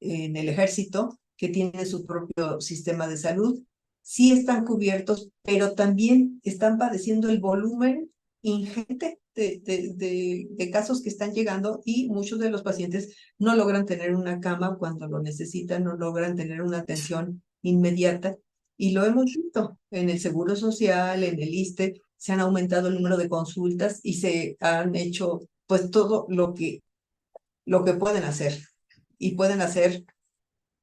el ejército, que tiene su propio sistema de salud, sí están cubiertos, pero también están padeciendo el volumen ingente de casos que están llegando y muchos de los pacientes no logran tener una cama cuando lo necesitan, no logran tener una atención inmediata. Y lo hemos visto en el Seguro Social, en el ISSSTE, se han aumentado el número de consultas y se han hecho pues todo lo que pueden hacer. Y pueden hacer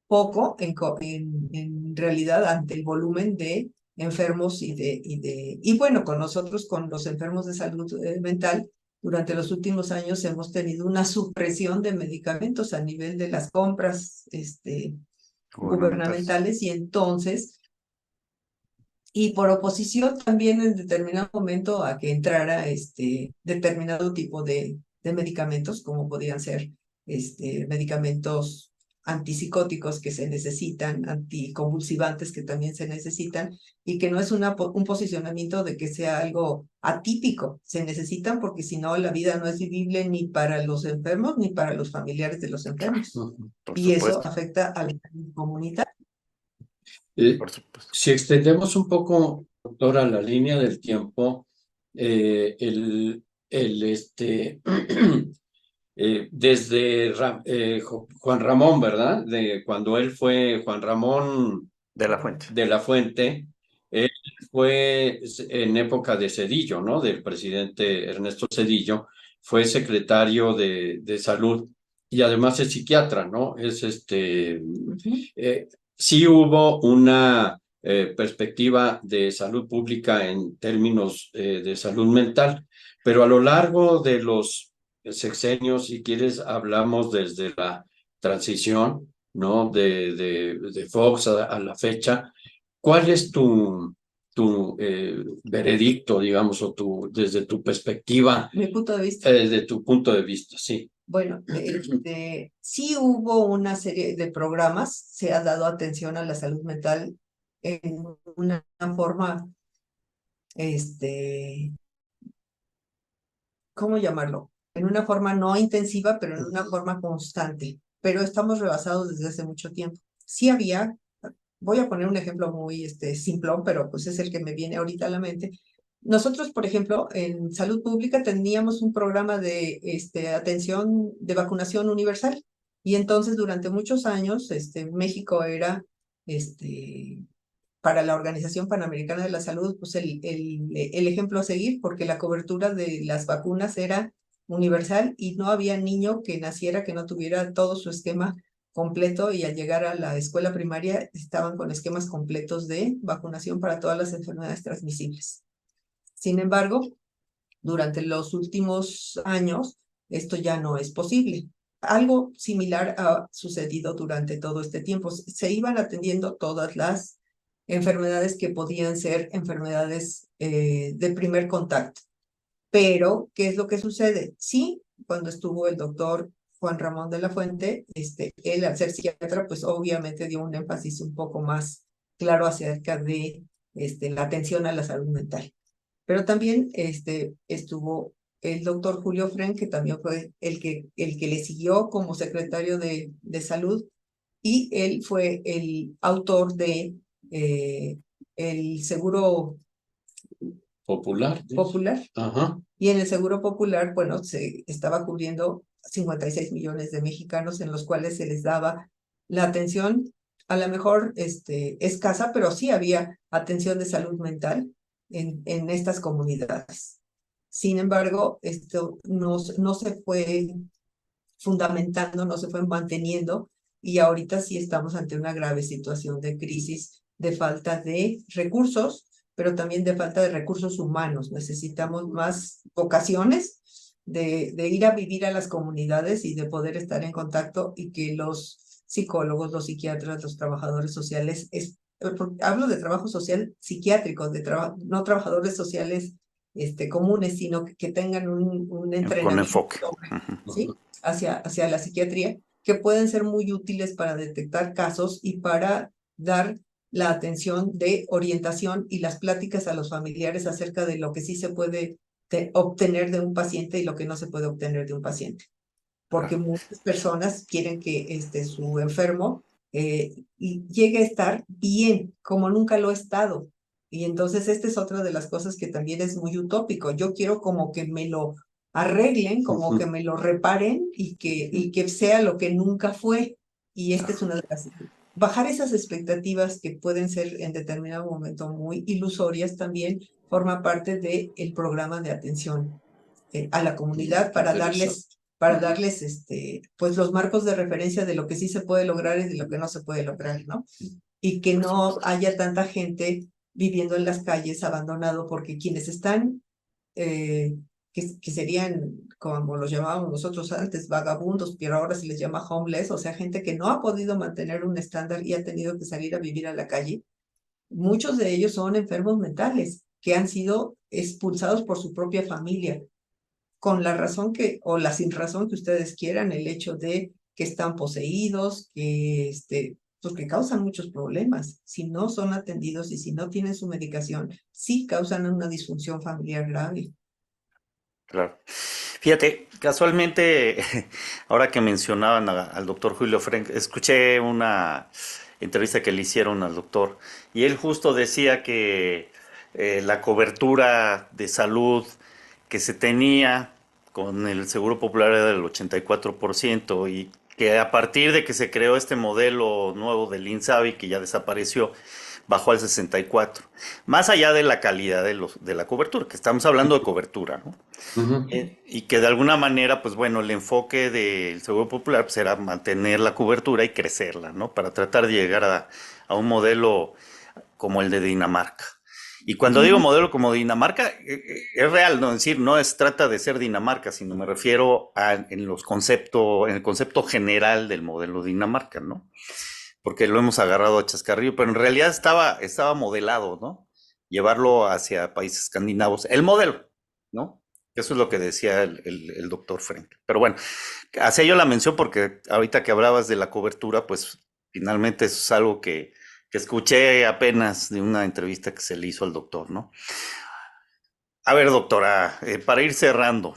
poco en realidad ante el volumen de enfermos y bueno, con nosotros, con los enfermos de salud mental, durante los últimos años hemos tenido una supresión de medicamentos a nivel de las compras gubernamentales y entonces, y por oposición también en determinado momento a que entrara determinado tipo de medicamentos, como podían ser medicamentos antipsicóticos que se necesitan, anticonvulsivantes que también se necesitan, y que no es un posicionamiento de que sea algo atípico, se necesitan porque si no la vida no es vivible ni para los enfermos ni para los familiares de los enfermos. Por Y eso supuesto, afecta a la comunidad. por supuesto. Si extendemos un poco, doctora, la línea del tiempo, desde Juan Ramón, ¿verdad? De cuando él fue Juan Ramón De la Fuente. de la Fuente, él fue en época de Zedillo, ¿no? Del presidente Ernesto Zedillo, fue secretario de Salud y además es psiquiatra, ¿no? Sí hubo una perspectiva de salud pública en términos de salud mental, pero a lo largo de los sexenios, si quieres, hablamos desde la transición, ¿no? De Fox a la fecha. ¿Cuál es tu veredicto, digamos, o desde tu perspectiva, Mi punto de vista. de tu punto de vista, sí? Bueno, sí hubo una serie de programas, se ha dado atención a la salud mental en una forma, ¿cómo llamarlo? En una forma no intensiva, pero en una forma constante. Pero estamos rebasados desde hace mucho tiempo. Sí había, voy a poner un ejemplo muy simplón, pero pues es el que me viene ahorita a la mente. Nosotros, por ejemplo, en salud pública teníamos un programa de atención de vacunación universal y entonces durante muchos años México era para la Organización Panamericana de la Salud pues el ejemplo a seguir porque la cobertura de las vacunas era universal y no había niño que naciera que no tuviera todo su esquema completo y al llegar a la escuela primaria estaban con esquemas completos de vacunación para todas las enfermedades transmisibles. Sin embargo, durante los últimos años, esto ya no es posible. Algo similar ha sucedido durante todo este tiempo. Se iban atendiendo todas las enfermedades que podían ser enfermedades de primer contacto. Pero, ¿qué es lo que sucede? Sí, cuando estuvo el doctor Juan Ramón de la Fuente, él al ser psiquiatra, pues obviamente dio un énfasis un poco más claro acerca de la atención a la salud mental. Pero también estuvo el doctor Julio Fren, que también fue el que le siguió como secretario de salud, y él fue el autor de el Seguro Popular. Popular. Ajá. Y en el Seguro Popular, bueno, se estaba cubriendo 56 millones de mexicanos en los cuales se les daba la atención, a lo mejor escasa, pero sí había atención de salud mental en estas comunidades. Sin embargo, esto no se fue fundamentando, no se fue manteniendo y ahorita sí estamos ante una grave situación de crisis, de falta de recursos, pero también de falta de recursos humanos. Necesitamos más vocaciones de ir a vivir a las comunidades y de poder estar en contacto y que los psicólogos, los psiquiatras, los trabajadores sociales, hablo de trabajo social psiquiátrico, no trabajadores sociales comunes, sino que tengan un Con entrenamiento enfoque. ¿sí? hacia la psiquiatría, que pueden ser muy útiles para detectar casos y para dar la atención de orientación y las pláticas a los familiares acerca de lo que sí se puede obtener de un paciente y lo que no se puede obtener de un paciente. Porque muchas personas quieren que su enfermo llegue a estar bien, como nunca lo ha estado. Y entonces esta es otra de las cosas que también es muy utópico. Yo quiero como que me lo arreglen, como que me lo reparen y que sea lo que nunca fue. Y esta es una de las... Bajar esas expectativas que pueden ser en determinado momento muy ilusorias también forma parte del programa de atención a la comunidad para darles pues los marcos de referencia de lo que sí se puede lograr y de lo que no se puede lograr, ¿no? Y que no haya tanta gente viviendo en las calles abandonado porque quienes están, que serían, como los llamábamos nosotros antes, vagabundos, pero ahora se les llama homeless, o sea, gente que no ha podido mantener un estándar y ha tenido que salir a vivir a la calle. Muchos de ellos son enfermos mentales que han sido expulsados por su propia familia con la razón o la sin razón que ustedes quieran, el hecho de que están poseídos, pues que causan muchos problemas. Si no son atendidos y si no tienen su medicación, sí causan una disfunción familiar grave. Claro. Fíjate, casualmente, ahora que mencionaban al doctor Julio Frenk, escuché una entrevista que le hicieron al doctor y él justo decía que la cobertura de salud que se tenía con el Seguro Popular era del 84% y que a partir de que se creó este modelo nuevo del INSABI, que ya desapareció, bajó al 64%. Más allá de la calidad de la cobertura, que estamos hablando de cobertura, ¿no? Y que de alguna manera, pues bueno, el enfoque del Seguro Popular pues, era mantener la cobertura y crecerla, ¿no? Para tratar de llegar a un modelo como el de Dinamarca. Y cuando digo modelo como Dinamarca, es real, no es decir, no es trata de ser Dinamarca, sino me refiero en el concepto general del modelo Dinamarca, ¿no? Porque lo hemos agarrado a chascarrillo, pero en realidad estaba modelado, ¿no? Llevarlo hacia países escandinavos, el modelo, ¿no? Eso es lo que decía el doctor Frank. Pero bueno, hacía yo la mención porque ahorita que hablabas de la cobertura, pues finalmente eso es algo que escuché apenas de una entrevista que se le hizo al doctor, ¿no? A ver, doctora, para ir cerrando,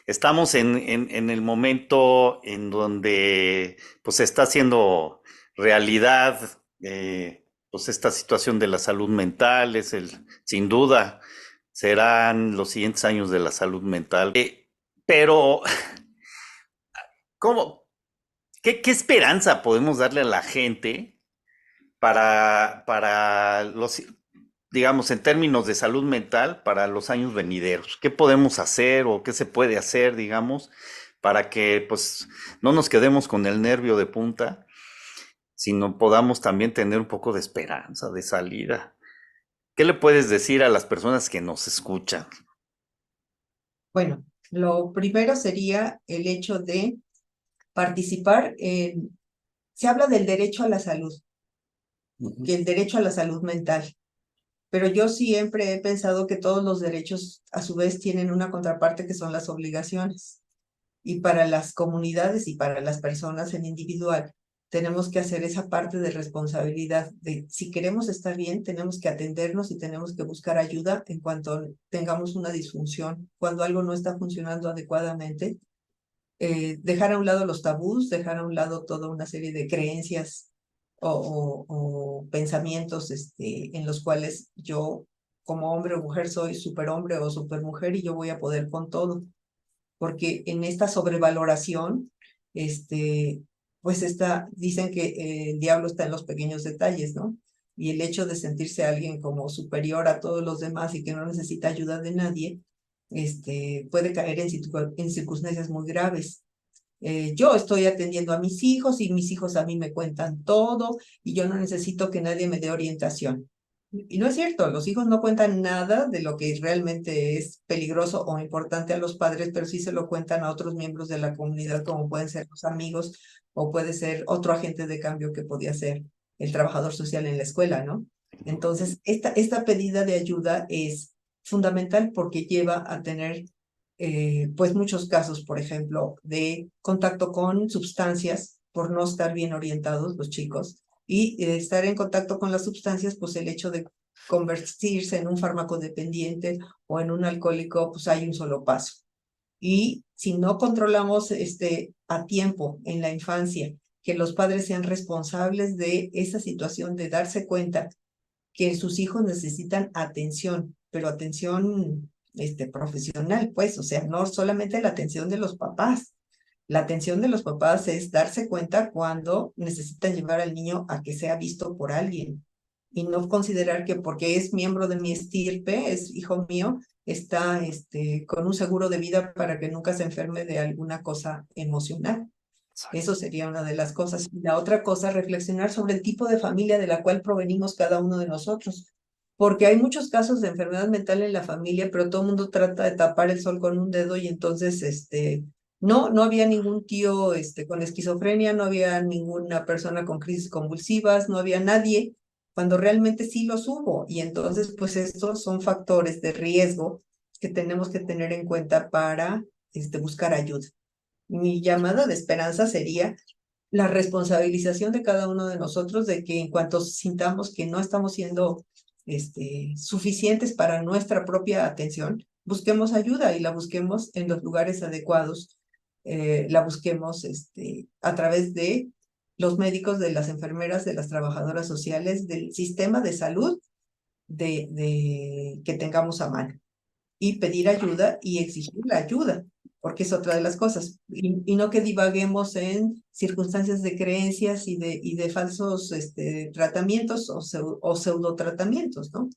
estamos en el momento en donde pues se está haciendo realidad pues esta situación de la salud mental, sin duda serán los siguientes años de la salud mental. Pero, ¿cómo? ¿Qué esperanza podemos darle a la gente para los, digamos, en términos de salud mental, para los años venideros? ¿Qué podemos hacer o qué se puede hacer, digamos, para que pues no nos quedemos con el nervio de punta, sino podamos también tener un poco de esperanza, de salida? ¿Qué le puedes decir a las personas que nos escuchan? Bueno, lo primero sería el hecho de participar se habla del derecho a la salud, que el derecho a la salud mental. Pero yo siempre he pensado que todos los derechos a su vez tienen una contraparte que son las obligaciones. Y para las comunidades y para las personas en individual, tenemos que hacer esa parte de responsabilidad de si queremos estar bien, tenemos que atendernos y tenemos que buscar ayuda en cuanto tengamos una disfunción, cuando algo no está funcionando adecuadamente. Dejar a un lado los tabús, dejar a un lado toda una serie de creencias o pensamientos en los cuales yo como hombre o mujer soy superhombre o supermujer y yo voy a poder con todo. Porque en esta sobrevaloración, pues dicen que el diablo está en los pequeños detalles, ¿no? Y el hecho de sentirse alguien como superior a todos los demás y que no necesita ayuda de nadie, puede caer en circunstancias muy graves. Yo estoy atendiendo a mis hijos y mis hijos a mí me cuentan todo y yo no necesito que nadie me dé orientación. Y no es cierto, los hijos no cuentan nada de lo que realmente es peligroso o importante a los padres, pero sí se lo cuentan a otros miembros de la comunidad, como pueden ser los amigos o puede ser otro agente de cambio que podía ser el trabajador social en la escuela, ¿no? Entonces, esta pedida de ayuda es fundamental porque lleva a tener pues muchos casos, por ejemplo, de contacto con sustancias por no estar bien orientados los chicos y estar en contacto con las sustancias, pues el hecho de convertirse en un fármaco dependiente o en un alcohólico, pues hay un solo paso. Y si no controlamos a tiempo en la infancia, que los padres sean responsables de esa situación, de darse cuenta que sus hijos necesitan atención, pero atención profesional, pues, o sea, no solamente la atención de los papás. La atención de los papás es darse cuenta cuando necesitan llevar al niño a que sea visto por alguien y no considerar que porque es miembro de mi estirpe, es hijo mío, está con un seguro de vida para que nunca se enferme de alguna cosa emocional. Eso sería una de las cosas. Y la otra cosa, reflexionar sobre el tipo de familia de la cual provenimos cada uno de nosotros. Porque hay muchos casos de enfermedad mental en la familia, pero todo el mundo trata de tapar el sol con un dedo y entonces, no había ningún tío, con esquizofrenia, no había ninguna persona con crisis convulsivas, no había nadie, cuando realmente sí los hubo. Y entonces, pues estos son factores de riesgo que tenemos que tener en cuenta para, buscar ayuda. Mi llamada de esperanza sería la responsabilización de cada uno de nosotros de que en cuanto sintamos que no estamos siendo suficientes para nuestra propia atención, busquemos ayuda y la busquemos en los lugares adecuados, la busquemos a través de los médicos, de las enfermeras, de las trabajadoras sociales, del sistema de salud que tengamos a mano y pedir ayuda y exigir la ayuda, porque es otra de las cosas. Y no que divaguemos en circunstancias de creencias y de falsos tratamientos o pseudo tratamientos, ¿no?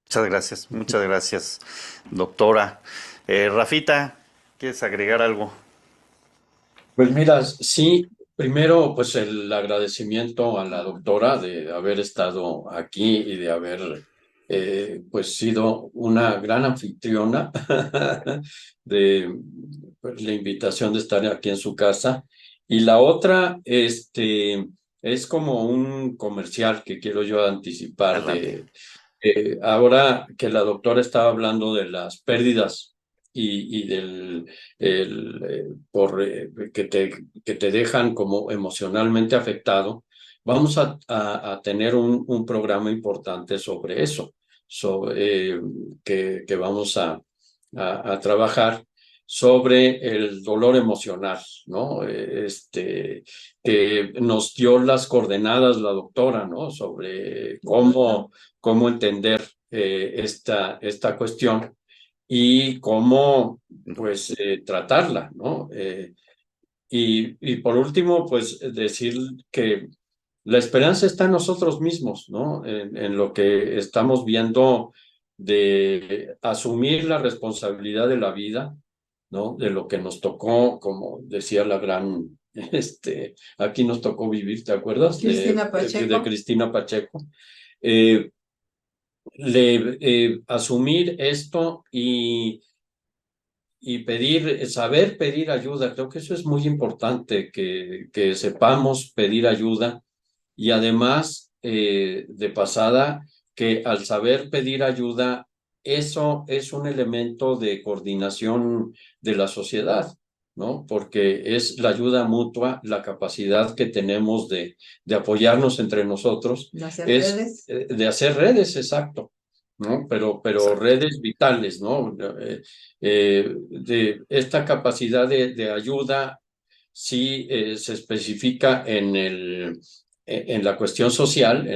Muchas gracias, doctora. Rafita, ¿quieres agregar algo? Pues mira, sí, primero pues el agradecimiento a la doctora de haber estado aquí y de haber pues sido una gran anfitriona de pues, la invitación de estar aquí en su casa. Y la otra, es como un comercial que quiero yo anticipar Adelante. ahora que la doctora estaba hablando de las pérdidas y del que te dejan como emocionalmente afectado, vamos a tener un programa importante sobre eso, que vamos a trabajar sobre el dolor emocional, ¿no? Que nos dio las coordenadas la doctora, ¿no? Sobre cómo entender esta cuestión y cómo, pues, tratarla, ¿no? Y por último, pues, decir que la esperanza está en nosotros mismos, ¿no? En lo que estamos viendo de asumir la responsabilidad de la vida, ¿no? De lo que nos tocó, como decía la gran, aquí nos tocó vivir, ¿te acuerdas? Cristina De Pacheco. Cristina Pacheco. Asumir esto y saber pedir ayuda. Creo que eso es muy importante, que sepamos pedir ayuda y además, de pasada, que al saber pedir ayuda, eso es un elemento de coordinación de la sociedad, ¿no? Porque es la ayuda mutua, la capacidad que tenemos de apoyarnos entre nosotros, De hacer es redes. de hacer redes, exacto. ¿No? Pero Exacto. redes vitales, ¿no? De esta capacidad de ayuda sí se especifica en la cuestión social,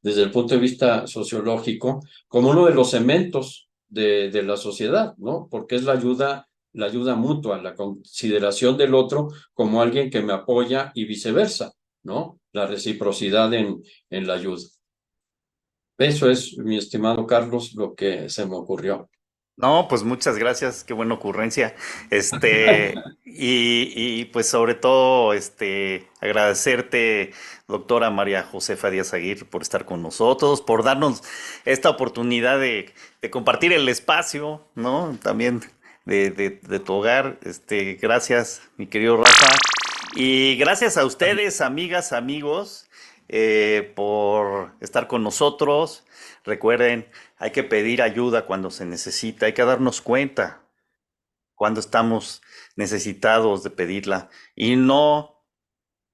desde el punto de vista sociológico, como uno de los cementos de la sociedad, ¿no? Porque es la ayuda mutua, la consideración del otro como alguien que me apoya y viceversa, ¿no? La reciprocidad en la ayuda. Eso es, mi estimado Carlos, lo que se me ocurrió. No, pues muchas gracias, qué buena ocurrencia. Y pues sobre todo, agradecerte, doctora María Josefa Díaz Aguirre, por estar con nosotros, por darnos esta oportunidad de compartir el espacio, ¿no? También de tu hogar. Gracias, mi querido Rafa. Y gracias a ustedes, amigas, amigos, por estar con nosotros. Recuerden, hay que pedir ayuda cuando se necesita, hay que darnos cuenta cuando estamos necesitados de pedirla y no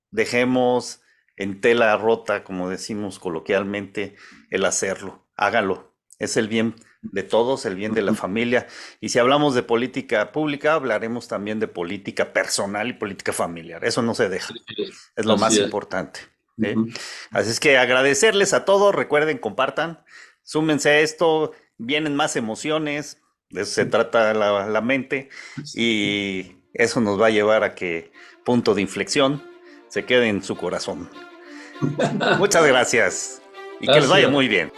dejemos en tela rota, como decimos coloquialmente, el hacerlo. Hágalo. Es el bien de todos, el bien de la familia. Y si hablamos de política pública, hablaremos también de política personal y política familiar. Eso no se deja. Es lo más Así es. importante. ¿Sí? Ujú. Así es que agradecerles a todos, recuerden, compartan, súmense a esto, vienen más emociones, de eso se trata la mente, y eso nos va a llevar a que punto de inflexión se quede en su corazón. Muchas gracias y que les vaya Gracias. muy bien.